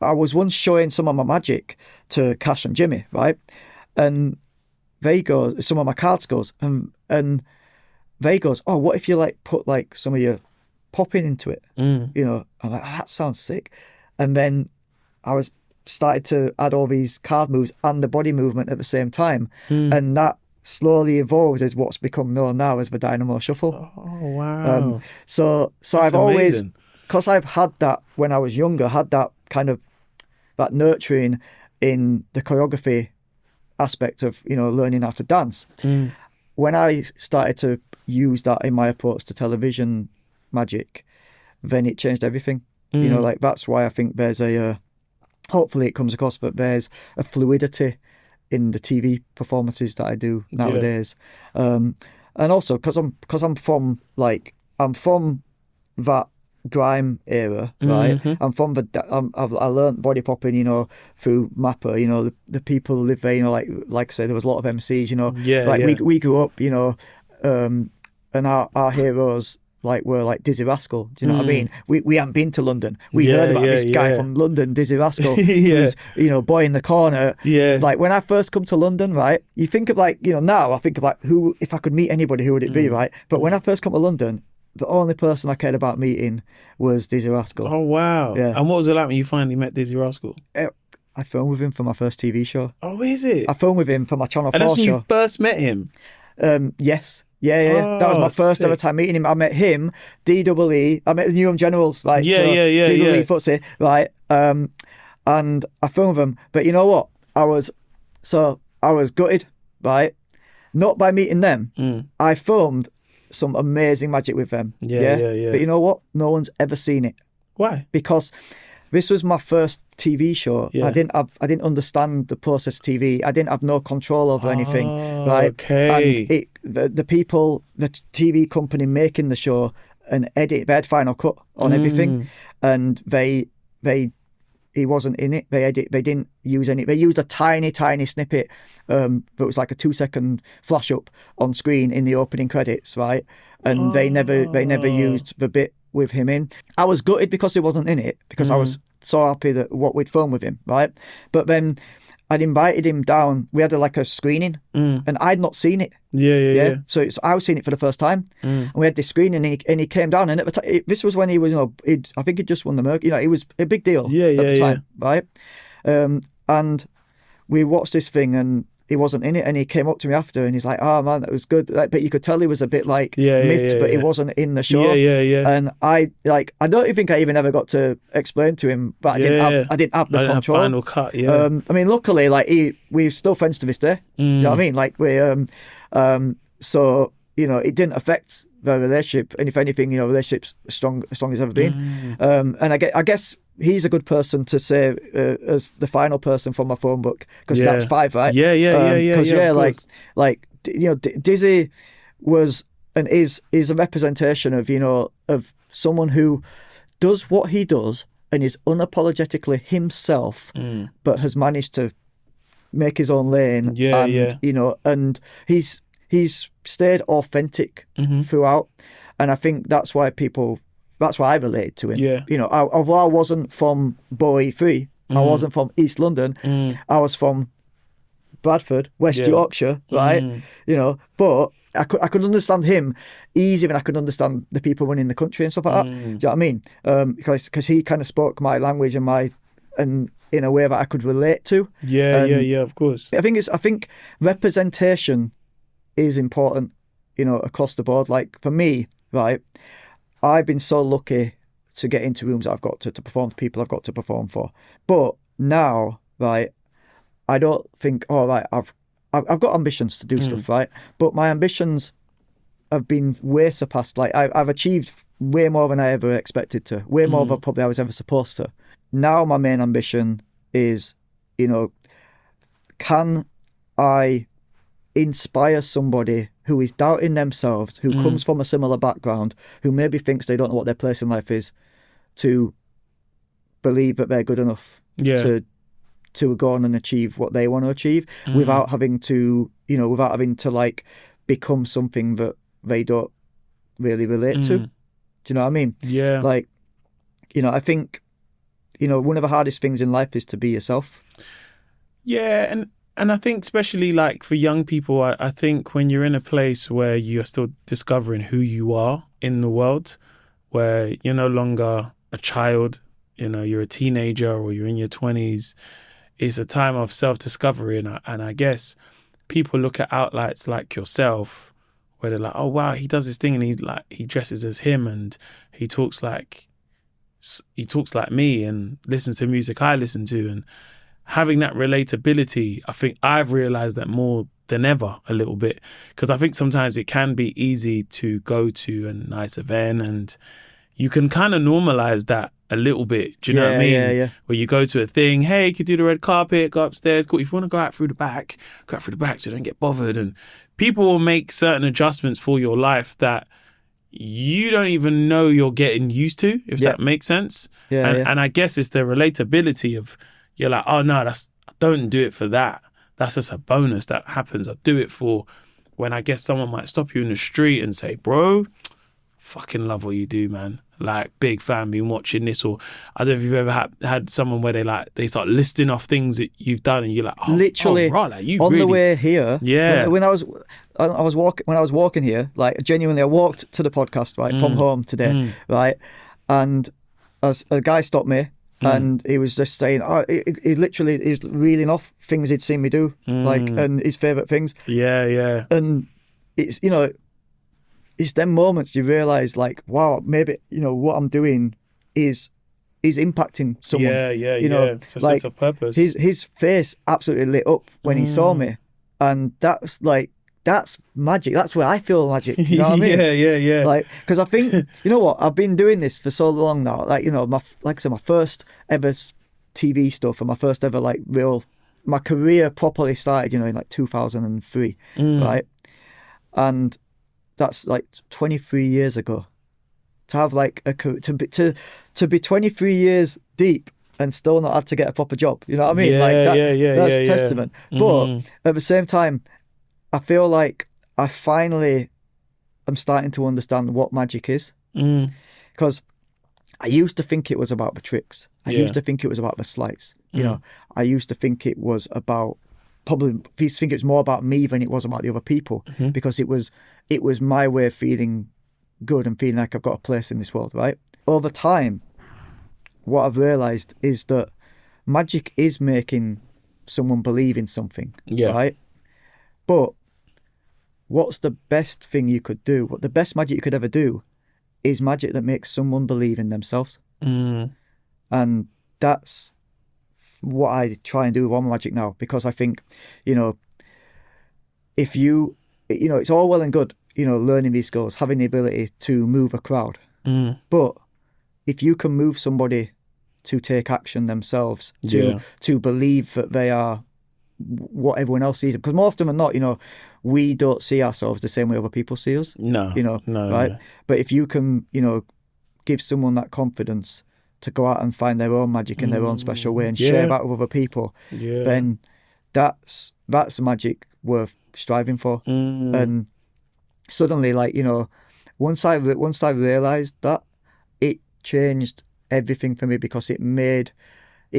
once showing some of my magic to Cash and Jimmy, right, and they go, some of my card skills, and they goes, oh, what if you like put like some of your popping into it? I'm like, that sounds sick. And then I started to add all these card moves and the body movement at the same time, and that slowly evolved as what's become known now as the Dynamo Shuffle. Oh wow! So That's I've always, amazing. because I've had that when I was younger, had that kind of that nurturing in the choreography aspect of learning how to dance. When I started to use that in my approach to television magic, then it changed everything. Like that's why I think there's a hopefully it comes across, but there's a fluidity in the TV performances that I do nowadays. And also because I'm from that grime era, right? I'm from I learnt body popping, through Mappa. The people who live there, like I say, there was a lot of MCs, we grew up, and our heroes were like Dizzy Rascal. Do you know what I mean? We hadn't been to London. We heard about this guy from London, Dizzy Rascal, who's boy in the corner. Like when I first come to London, right? You think of now I think about who, if I could meet anybody, who would it be, right? But when I first come to London, the only person I cared about meeting was Dizzy Rascal. Oh wow! Yeah. And what was it like when you finally met Dizzy Rascal? I filmed with him for my first TV show. Oh, is it? I filmed with him for my Channel 4 show. And that's when you first met him? Yes. Yeah. Oh, that was my first ever time meeting him. I met him, DWE. I met the Newham Generals, right? DWE Footsie, right? And I filmed with him. But you know what? I was gutted, right? Not by meeting them. I filmed some amazing magic with them. Yeah. But you know what? No one's ever seen it. Why? Because this was my first TV show. Yeah. I didn't understand the process of TV. I didn't have no control over anything, right? Okay. And the people, the TV company making the show and edit, they had final cut on everything, and he wasn't in it. They didn't use any. They used a tiny snippet, but it was like a 2-second flash up on screen in the opening credits, right? And they never used the bit with him in. I was gutted because he wasn't in it, because I was so happy that what we'd filmed with him, right? But then I'd invited him down. We had a screening, and I'd not seen it. Yeah. So I was seeing it for the first time, and we had this screening, and he came down, and at the time, this was when he was, I think he'd just won the Mercury. It was a big deal at the time, right? And we watched this thing, and he wasn't in it, and he came up to me after, and he's like, "Oh man, that was good." But you could tell he was a bit miffed, but he wasn't in the show. Yeah. And I don't even think I even ever got to explain to him, but I didn't have the control. Final cut. Yeah. I mean, luckily, we're still friends to this day. You know what I mean? So it didn't affect the relationship, and if anything, relationship's as strong as it's ever been. And I guess he's a good person to say as the final person from my phone book, because that was 5, right? Because Dizzy was and is a representation of someone who does what he does and is unapologetically himself, but has managed to make his own lane. And he's stayed authentic throughout, and I think that's why I related to him. Although I wasn't from Bowie 3, I wasn't from East London, I was from Bradford, West Yorkshire, right? But I could understand him easier than I could understand the people running the country and stuff like that. Do you know what I mean? Because he kind of spoke my language and in a way that I could relate to. Of course. I think representation is important, across the board. Like for me, right, I've been so lucky to get into rooms that I've got to perform to people I've got to perform for. But now, right, I don't think, I've got ambitions to do stuff, right? But my ambitions have been way surpassed. Like I've achieved way more than I ever expected to, way more than probably I was ever supposed to. Now my main ambition is, can I inspire somebody who is doubting themselves, who comes from a similar background, who maybe thinks they don't know what their place in life is, to believe that they're good enough to go on and achieve what they want to achieve, without having to become something that they don't really relate to. Do you know what I mean? Yeah. I think, one of the hardest things in life is to be yourself. Yeah, and I think especially for young people, I think when you're in a place where you're still discovering who you are in the world, where you're no longer a child, you're a teenager or you're in your 20s, it's a time of self-discovery. And I guess people look at outlets like yourself, where they're like, oh wow, he does this thing and he dresses as him and he talks like me and listens to music I listen to, and having that relatability, I think I've realised that more than ever a little bit, because I think sometimes it can be easy to go to a nice event and you can kind of normalise that a little bit. Do you know what I mean? Yeah. Where you go to a thing, hey, you could do the red carpet, go upstairs. Cool. If you want to go out through the back, go out through the back so you don't get bothered. And people will make certain adjustments for your life that you don't even know you're getting used to, if that makes sense. And I guess it's the relatability of, you're like, oh no, I don't do it for that. That's just a bonus that happens. I do it for when I guess someone might stop you in the street and say, bro, fucking love what you do, man. Big fan, been watching this. Or I don't know if you've ever had someone where they start listing off things that you've done and you're like, literally you on really... the way here. Yeah. When I was walking here, genuinely, I walked to the podcast from home today, right, and as a guy stopped me. And he was just saying, he literally is reeling off things he'd seen me do, and his favourite things. Yeah. And it's, it's them moments you realise, wow, maybe, what I'm doing is impacting someone. Yeah. It's a sense of purpose. His face absolutely lit up when he saw me. And that's that's magic. That's where I feel magic. You know what I mean? Yeah. Like, because I think, you know what? I've been doing this for so long now. Like, you know, like I said, my first ever TV stuff and my first ever like my career properly started, you know, in like 2003, right? And that's like 23 years ago. To have like to be 23 years deep and still not had to get a proper job. You know what I mean? That's testament. But at the same time, I feel like I finally am starting to understand what magic is. Because I used to think it was about the tricks. I used to think it was about the sleights. You know, I used to think it was about think it was more about me than it was about the other people, because it was my way of feeling good and feeling like I've got a place in this world, right? Over time, what I've realised is that magic is making someone believe in something, right? But what's the best thing you could do? What the best magic you could ever do is magic that makes someone believe in themselves. And that's what I try and do with all my magic now, because I think, you know, if you know, it's all well and good, you know, learning these skills, having the ability to move a crowd. But if you can move somebody to take action themselves, to believe that they are what everyone else sees them, because more often than not, you know, we don't see ourselves the same way other people see us. No. Right? But if you can, you know, give someone that confidence to go out and find their own magic in their own special way and share that with other people, then that's the magic worth striving for. And suddenly, like, you know, once I realised that, it changed everything for me, because it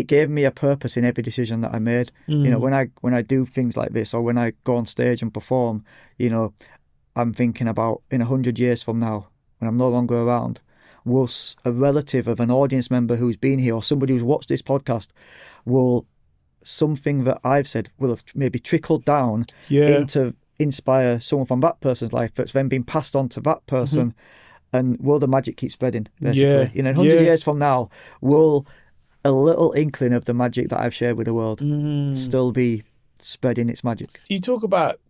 gave me a purpose in every decision that I made. You know, when I do things like this, or when I go on stage and perform, you know, I'm thinking about in 100 years from now, when I'm no longer around, will a relative of an audience member who's been here, or somebody who's watched this podcast, will something that I've said will have maybe trickled down into inspire someone from that person's life that's then been passed on to that person, and will the magic keep spreading, basically? You know, in 100 years from now, will a little inkling of the magic that I've shared with the world still be spreading its magic? You talk about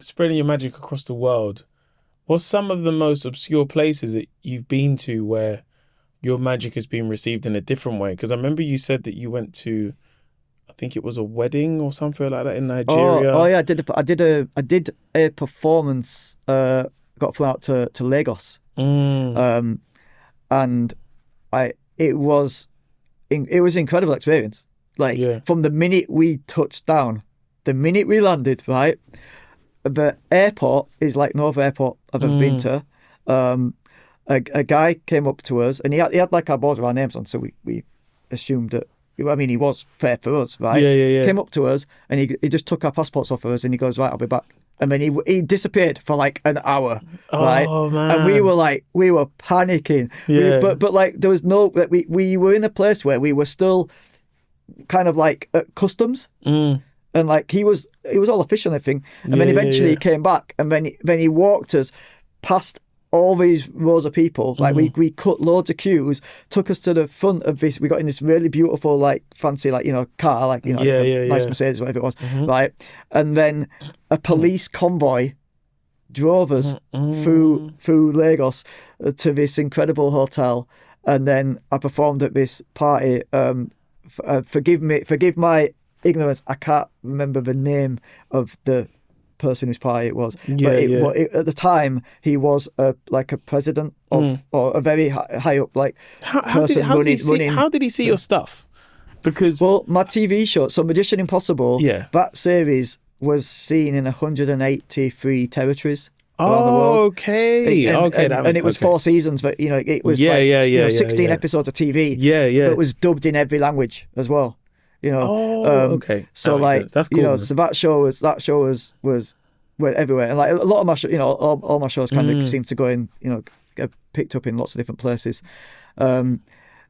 spreading your magic across the world. What's some of the most obscure places that you've been to where your magic has been received in a different way? Because I remember you said that you went to, I think it was a wedding or something like that in Nigeria. Oh yeah, I did a performance. Got flown out to Lagos, and it was an incredible experience. Like, from the minute we touched down, the minute we landed, right, the airport is like no other airport I've ever been to. A guy came up to us, and he had like our boards with our names on, so we assumed that. I mean, he was fair for us, right? Yeah. Came up to us, and he just took our passports off of us, and he goes, right, I'll be back. And then he disappeared for like an hour, right? Oh, man. And we were panicking. But like, there was no, we were in a place where we were still kind of like at customs. And like, he was all official and everything. And then eventually he came back, and then he walked us past all these rows of people. Like, we cut loads of queues, took us to the front of this. We got in this really beautiful, like, fancy, like, you know, car, like, you know, nice Mercedes, whatever it was, right? And then a police convoy drove us through Lagos to this incredible hotel. And then I performed at this party. Forgive my ignorance, I can't remember the name of the person whose party it was, but at the time he was like a president of or a very high up like person running. How did he see your stuff? Because my TV show, so Magician Impossible, that series was seen in 183 territories around the world. Okay, and it was 4 seasons, but you know, it was 16 episodes of TV. But it was dubbed in every language as well. You know, that so like, that's cool, you know, man. so that show was everywhere, and like a lot of my show, you know, all my shows kind of seem to go in, you know, get picked up in lots of different places.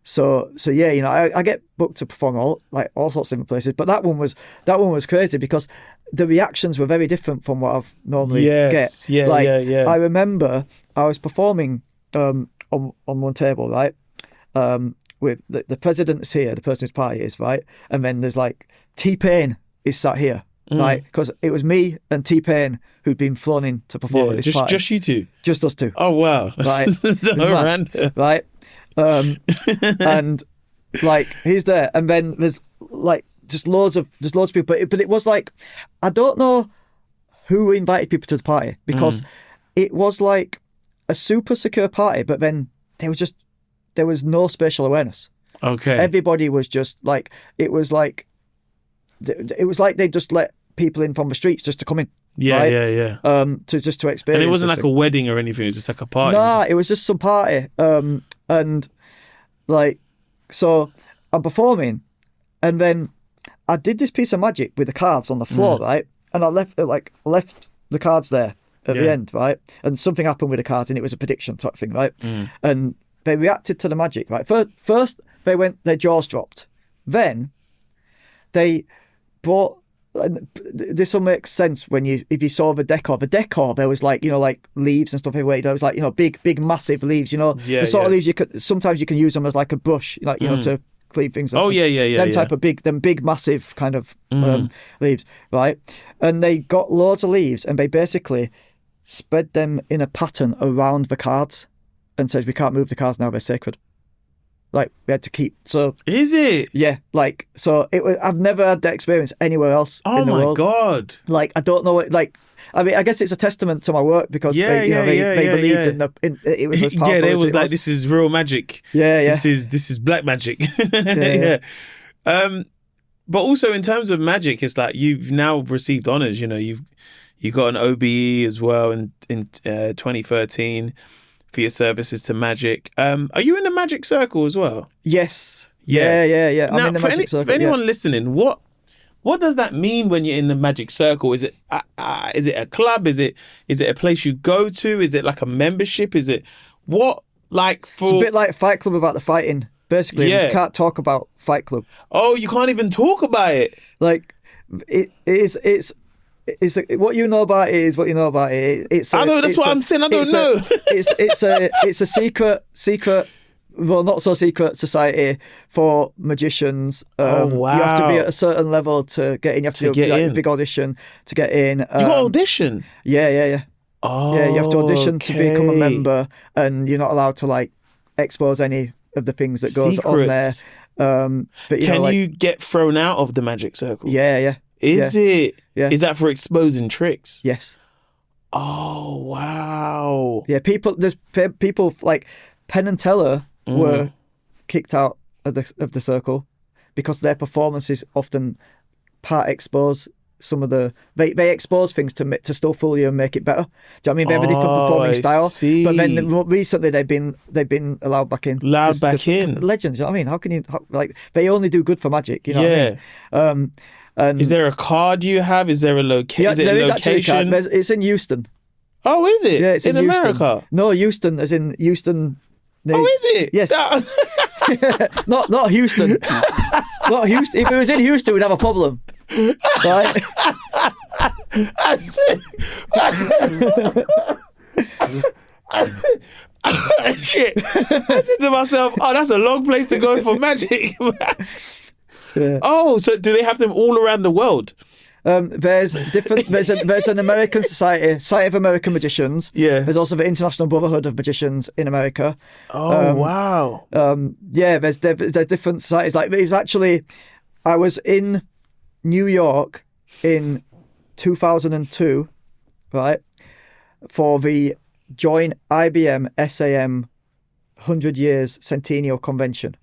So yeah, you know, I get booked to perform all sorts of different places, but that one was crazy because the reactions were very different from what I've normally get. I remember I was performing on one table, right. With the president's here, the person whose party is, right? And then there's like T-Pain is sat here, right? Because it was me and T-Pain who'd been flown in to perform at this party. Just you two? Just us two. Oh, wow. Right. So random. Right? And like he's there, and then there's like just loads of people, but it was like, I don't know who invited people to the party, because it was like a super secure party, but then there was no spatial awareness. Okay. Everybody was just like, it was like they just let people in from the streets just to come in. Yeah, right? yeah. To experience. And it wasn't this like thing. a wedding or anything. It was just like a party. Nah, it was just some party. And like, so I'm performing, and then I did this piece of magic with the cards on the floor, right? And I left the cards there at the end, right? And something happened with the cards, and it was a prediction type thing, right? And they reacted to the magic, right? First their jaws dropped. Then they brought. This will make sense if you saw the decor. The decor, there was like, like leaves and stuff everywhere. There was like, big massive leaves. The sort of leaves sometimes you can use them as like a brush, like to clean things up. Oh yeah. Them type of big massive kind of leaves, right? And they got loads of leaves, and they basically spread them in a pattern around the cards, and says we can't move the cards now; they're sacred. Like we had to keep. So is it? Yeah. Like so, it was. I've never had that experience anywhere else. Oh in the my world. God! Like I don't know. I mean, I guess it's a testament to my work, because they believed in it was as powerful. Yeah, they as was it like, this is real magic. Yeah. This is black magic. Yeah. But also in terms of magic, it's like you've now received honors. You got an OBE as well in 2013. For your services to magic. Are you in the magic circle as well? Yes. Yeah. I'm now, in the magic circle. For anyone listening, what does that mean when you're in the magic circle? Is it a club? Is it a place you go to? Is it like a membership? Is it what like for? It's a bit like Fight Club about the fighting. Basically, you can't talk about Fight Club. Oh, you can't even talk about it. Like it's what you know about it is what you know about it. I know, that's what I'm saying. I don't know. It's a secret, well, not so secret society for magicians. Oh wow! You have to be at a certain level to get in. You have to do a big audition to get in. You got audition? Yeah. Oh, yeah. You have to audition to become a member, and you're not allowed to like expose any of the things that goes on there. But can you get thrown out of the magic circle? Yeah. Is it? Yeah. Is that for exposing tricks? Yes. Oh wow. Yeah, there's people like Penn and Teller were kicked out of the circle because their performances often part expose some of they expose things to still fool you and make it better. Do you know what I mean? They have a different performing style. See. But then recently they've been allowed back in. Legends. You know what I mean? How can you they only do good for magic? You know what I mean? And is there a card you have? Is there a location? Yeah, is it there a is location? actually a card. It's in Houston. Oh, is it? Yeah, it's in America. No, Houston, as in Houston. Oh, is it? Yes. not Houston. Not Houston. If it was in Houston, we'd have a problem. Right? Shit. I said to myself, oh, that's a long place to go for magic. Yeah. Oh, so do they have them all around the world? There's an American Society of American Magicians. Yeah. There's also the International Brotherhood of Magicians in America. Oh wow. Yeah. There's different societies. Like it's actually, I was in New York in 2002, right, for the joint IBM SAM 100 Years Centennial Convention,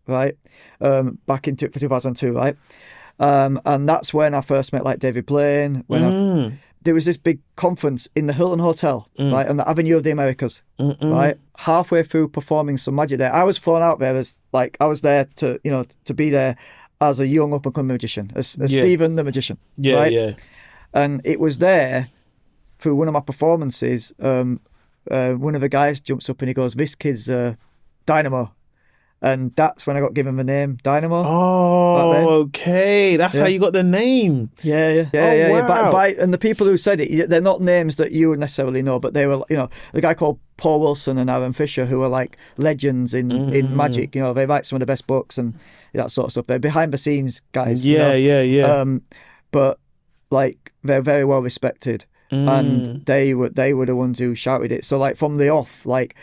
right, back in 2002, right. And that's when I first met like David Blaine. There was this big conference in the Hilton Hotel, right, on the Avenue of the Americas, right. Halfway through performing some magic there, I was flown out there as like I was there to be there as a young up and coming magician, as Stephen the magician, right? Yeah. And it was there through one of my performances. One of the guys jumps up and he goes, "This kid's Dynamo." And that's when I got given the name Dynamo. Oh, okay. That's how you got the name. Yeah. Wow. And the people who said it, they're not names that you would necessarily know, but they were, the guy called Paul Wilson and Aaron Fisher, who are like legends in magic. They write some of the best books and that sort of stuff. They're behind the scenes guys. Yeah. But like they're very well respected, and they were the ones who shouted it. So like from the off, like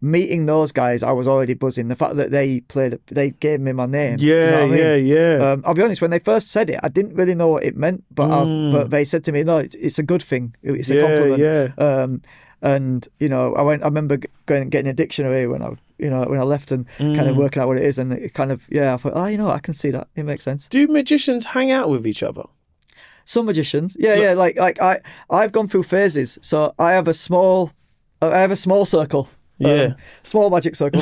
meeting those guys, I was already buzzing. The fact that they gave me my name. Do you know what I mean? I'll be honest, when they first said it, I didn't really know what it meant, but they said to me, no, it's a good thing. It's a compliment. And I remember getting a dictionary when I left and kind of working out what it is, and it kind of I thought, I can see that, it makes sense. Do magicians hang out with each other? Some magicians, like I've gone through phases. So I have a small circle, small magic circle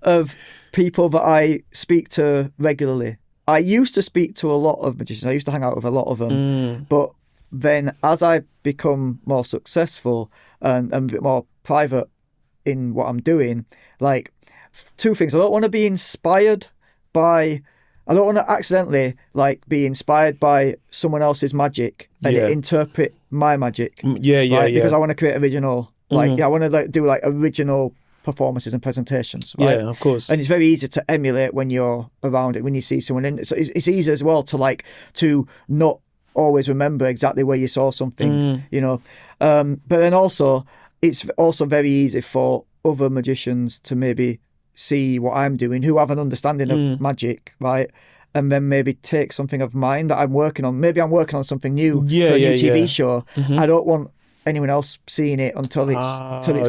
of people that I speak to regularly. I used to speak to a lot of magicians. I used to hang out with a lot of them, but then as I become more successful and a bit more private in what I'm doing, like two things. I don't want to be inspired by, I don't want to accidentally like be inspired by someone else's magic and interpret my magic. Because I want to create original, I want to like do like original performances and presentations, right? Yeah, of course. And it's very easy to emulate when you're around it, when you see someone in it. So it's easy as well to not always remember exactly where you saw something, but then also it's also very easy for other magicians to maybe see what I'm doing, who have an understanding of magic, right? And then maybe take something of mine that I'm working on. Maybe I'm working on something new for a new TV show. I don't want anyone else seeing it until it's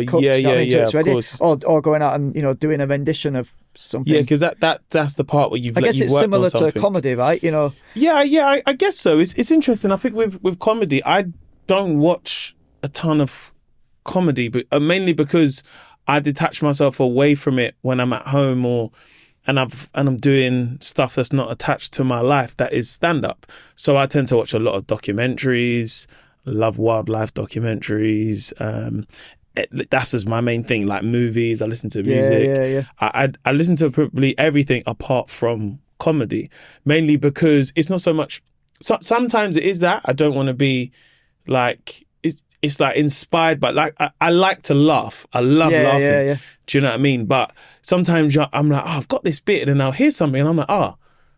cooked, until it's ready, or going out and doing a rendition of something. Yeah, because that's the part where I guess it's similar to comedy, right? I guess so. It's interesting. I think with comedy, I don't watch a ton of comedy, but mainly because I detach myself away from it when I'm at home and I'm doing stuff that's not attached to my life, that is stand up. So I tend to watch a lot of documentaries. Love wildlife documentaries. That's just my main thing. Like movies, I listen to music. I listen to probably everything apart from comedy, mainly because it's not so much. Sometimes it is that I don't want to be like it's like inspired, but like I like to laugh. I love laughing. Do you know what I mean? But sometimes I'm like, I've got this bit, and then I'll hear something, and I'm like,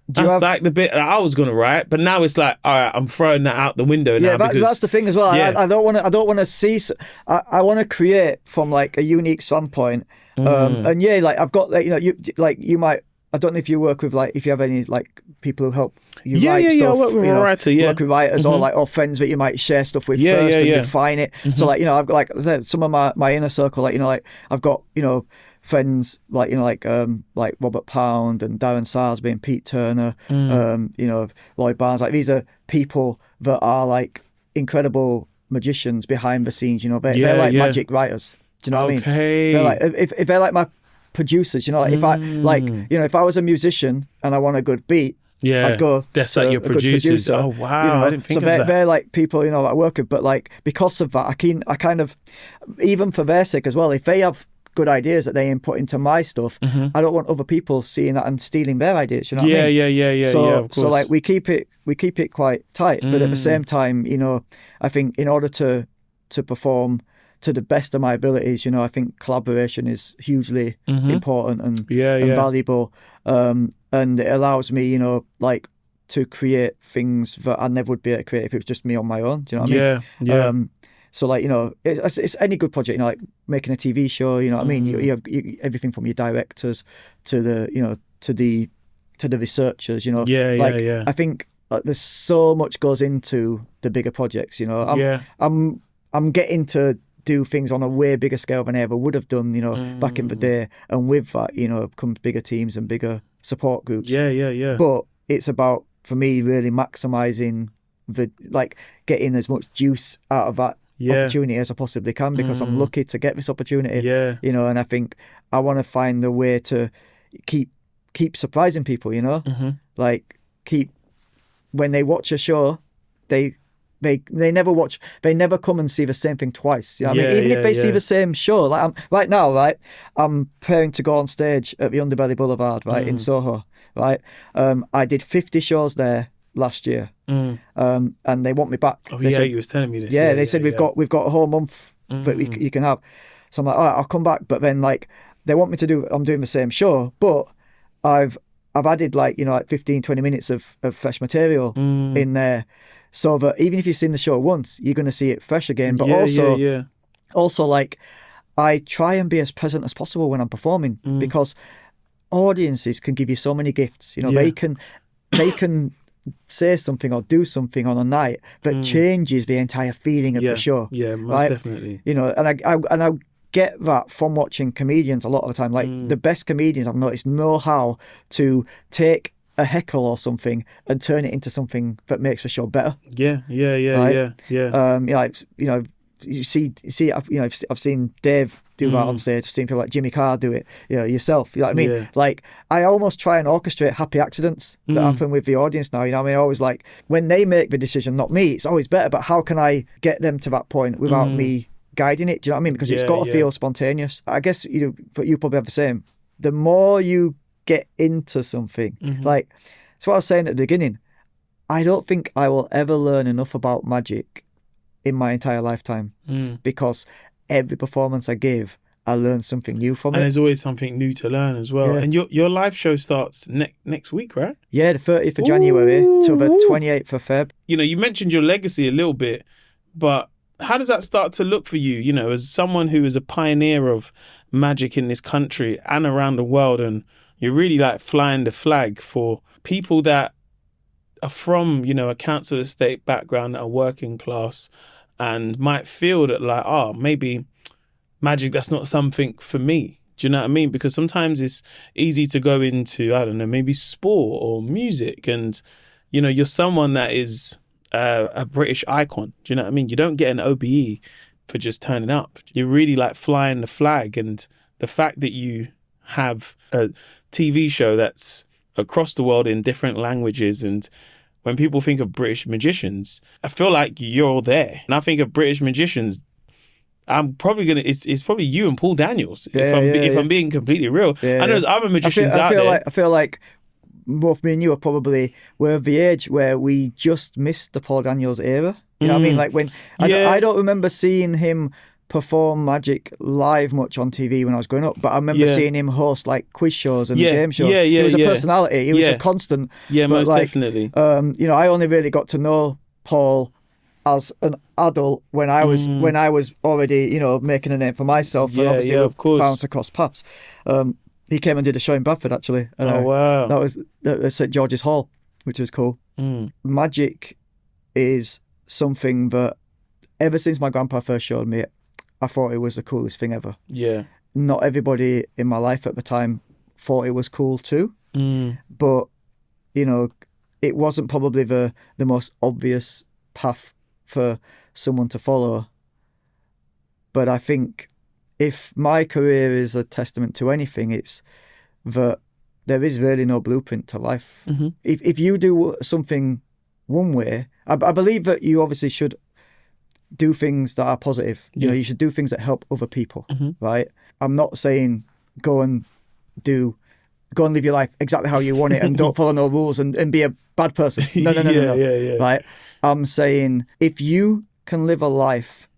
that's like the bit that I was gonna write, but now it's like, all right, I'm throwing that out the window now. Yeah, that's the thing as well. I don't want to see. I want to create from like a unique standpoint. And like I've got like you might. I don't know if you work with like if you have any like people who help you write stuff. I work with a writer. Work with writers or friends that you might share stuff with first and refine it. So like I've got like I said, some of my inner circle, like like I've got friends like like Robert Pound and Darren Sarsby and Pete Turner, Lloyd Barnes. Like these are people that are like incredible magicians behind the scenes. They're like magic writers. Do you know what I mean? They're like if they're like my producers. Like if I if I was a musician and I want a good beat. I'd go. That's like your producers. Oh wow! I didn't think of that. So they're like people that I work with, but like because of that, I kind of even for their sake as well. If they have good ideas that they input into my stuff, I don't want other people seeing that and stealing their ideas. You know what I mean? Of course. So like we keep it quite tight, but at the same time, I think in order to perform to the best of my abilities, I think collaboration is hugely important and valuable. And it allows me, like to create things that I never would be able to create if it was just me on my own. Do you know what I mean? So like, it's any good project, like making a TV show, you know what I mean? You have everything from your directors to the, to the researchers, I think there's so much goes into the bigger projects, I'm getting to do things on a way bigger scale than I ever would have done, back in the day. And with that, comes bigger teams and bigger support groups. But it's about, for me, really maximizing getting as much juice out of that opportunity as I possibly can, because I'm lucky to get this opportunity. And I think I want to find a way to keep surprising people, like keep, when they watch a show, they never come and see the same thing twice. You know what I mean? Even if they see the same show, like right now, I'm preparing to go on stage at the Underbelly Boulevard, in Soho, I did 50 shows there last year, and they want me back. You was telling me this. They said we've got a whole month that you can have. So I'm like, all right, I'll come back. But then like they want me to do, I'm doing the same show, but I've I've added like 15, 20 minutes of fresh material in there, so that even if you've seen the show once, you're going to see it fresh again. But also like I try and be as present as possible when I'm performing, because audiences can give you so many gifts. They can say something or do something on a night that changes the entire feeling of the show. Yeah, most definitely. And I get that from watching comedians a lot of the time. Like the best comedians I've noticed know how to take a heckle or something and turn it into something that makes the show better. Yeah. You see, I've seen Dave do that on stage. I've seen people like Jimmy Carr do it. Yourself. You know what I mean? Yeah. Like, I almost try and orchestrate happy accidents that happen with the audience now. I always like when they make the decision, not me. It's always better. But how can I get them to that point without me guiding it? Do you know what I mean? Because it's got to feel spontaneous. I guess but you probably have the same. The more you get into something, like that's what I was saying at the beginning. I don't think I will ever learn enough about magic in my entire lifetime, because every performance I give, I learn something new from it. And there's always something new to learn as well. And your live show starts next week, right? Yeah, the 30th of January till the 28th of Feb. You mentioned your legacy a little bit, but how does that start to look for you, as someone who is a pioneer of magic in this country and around the world, and you're really like flying the flag for people that are from, a council estate background, that are working class, and might feel that like, maybe magic, that's not something for me. Do you know what I mean? Because sometimes it's easy to go into, I don't know, maybe sport or music, and, you're someone that is a British icon. Do you know what I mean? You don't get an OBE for just turning up. You're really like flying the flag, and the fact that you have a TV show that's across the world in different languages, and when people think of British magicians, I feel like you're there. And I think of British magicians, I'm probably it's probably you and Paul Daniels, if I'm being completely real. I know there's other magicians out there. I feel like both me and you we're of the age where we just missed the Paul Daniels era. You know what I mean? Like when I don't remember seeing him perform magic live much on TV when I was growing up, but I remember seeing him host like quiz shows and game shows. He was a personality. He was a constant. Yeah, most definitely. I only really got to know Paul as an adult when I was already making a name for myself, and obviously of course, bound to cross paths. He came and did a show in Bradford actually. And wow! That was at St George's Hall, which was cool. Magic is something that ever since my grandpa first showed me it, I thought it was the coolest thing ever. Yeah. Not everybody in my life at the time thought it was cool too. But, it wasn't probably the most obvious path for someone to follow. But I think if my career is a testament to anything, it's that there is really no blueprint to life. If you do something one way, I believe that you obviously should do things that are positive. You should do things that help other people, right? I'm not saying go and live your life exactly how you want it and don't follow no rules and be a bad person. No. Yeah. Right? I'm saying if you can live a life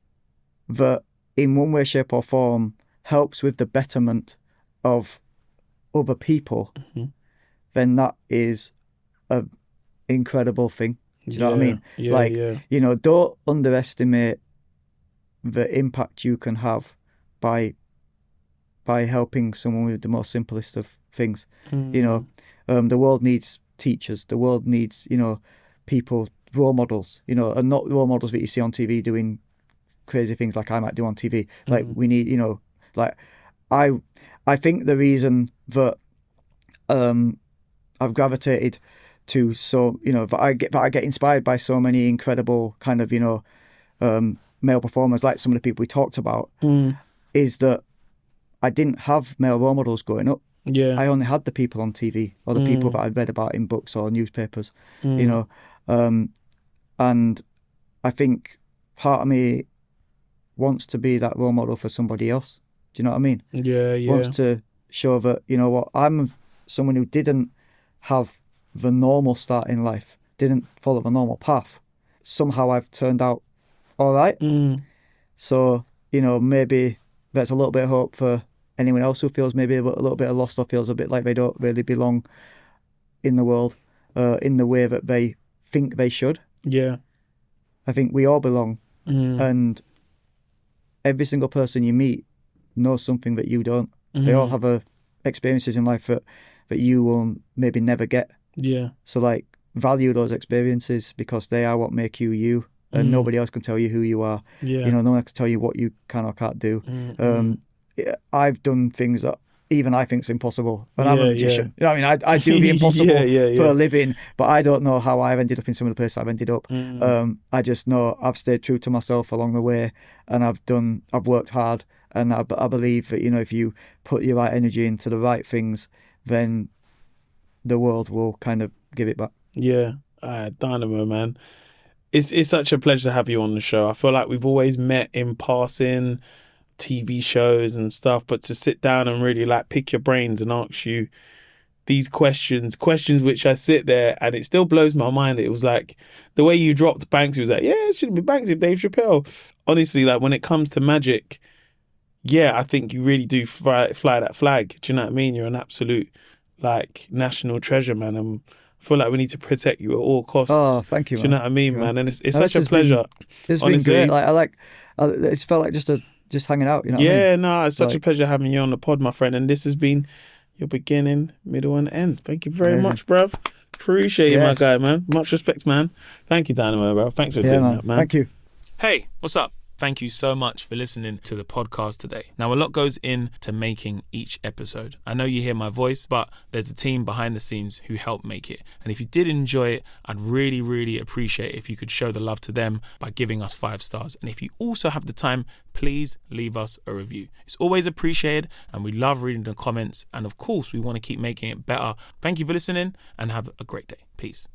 that in one way, shape or form helps with the betterment of other people, then that is an incredible thing. Do you know what I mean? Don't underestimate the impact you can have by helping someone with the most simplest of things. The world needs teachers. The world needs, people, role models, and not role models that you see on TV doing crazy things like I might do on TV. Like we need, I think the reason that I've gravitated to that I get inspired by so many incredible kind of male performers like some of the people we talked about is that I didn't have male role models growing up. I only had the people on TV or the people that I'd read about in books or newspapers, and I think part of me wants to be that role model for somebody else. Do you know what I mean? Wants to show that, I'm someone who didn't have the normal start in life, didn't follow the normal path. Somehow I've turned out all right. So, maybe that's a little bit of hope for anyone else who feels maybe a little bit lost or feels a bit like they don't really belong. in the world in the way that they think they should. Yeah. I think we all belong, and every single person you meet knows something that you don't. They all have experiences in life that you will maybe never get. Yeah. So like value those experiences because they are what make you you, and nobody else can tell you who you are. Yeah. You know, no one can tell you what you can or can't do. I've done things that even I think is impossible, and I'm a magician. You know what I mean? I do the impossible for a living, but I don't know how I've ended up in some of the places I've ended up. I just know I've stayed true to myself along the way, and I've worked hard, and I believe that, you know, if you put your right energy into the right things, then the world will kind of give it back. Yeah. Dynamo, man. It's such a pleasure to have you on the show. I feel like we've always met in passing, TV shows and stuff, but to sit down and really like pick your brains and ask you these questions which I sit there and it still blows my mind. It was like the way you dropped Banksy was like, yeah, it shouldn't be Banksy, Dave Chappelle. Honestly, like when it comes to magic, yeah, I think you really do fly that flag. Do you know what I mean? You're an absolute like national treasure, man. And I feel like we need to protect you at all costs. Oh, thank you, man. Do you know what I mean, man? And it's such a this has pleasure. It's been great. Like it's felt like just hanging out, you know what I mean? No, it's such a pleasure having you on the pod, my friend. And this has been your beginning, middle, and end. Thank you very much, bruv. Appreciate you, my guy, man. Much respect, man. Thank you, Dynamo, bro. Thanks for doing that, man. Thank you. Hey, what's up? Thank you so much for listening to the podcast today. Now, a lot goes into making each episode. I know you hear my voice, but there's a team behind the scenes who help make it. And if you did enjoy it, I'd really, really appreciate it if you could show the love to them by giving us 5 stars. And if you also have the time, please leave us a review. It's always appreciated, and we love reading the comments. And of course, we want to keep making it better. Thank you for listening, and have a great day. Peace.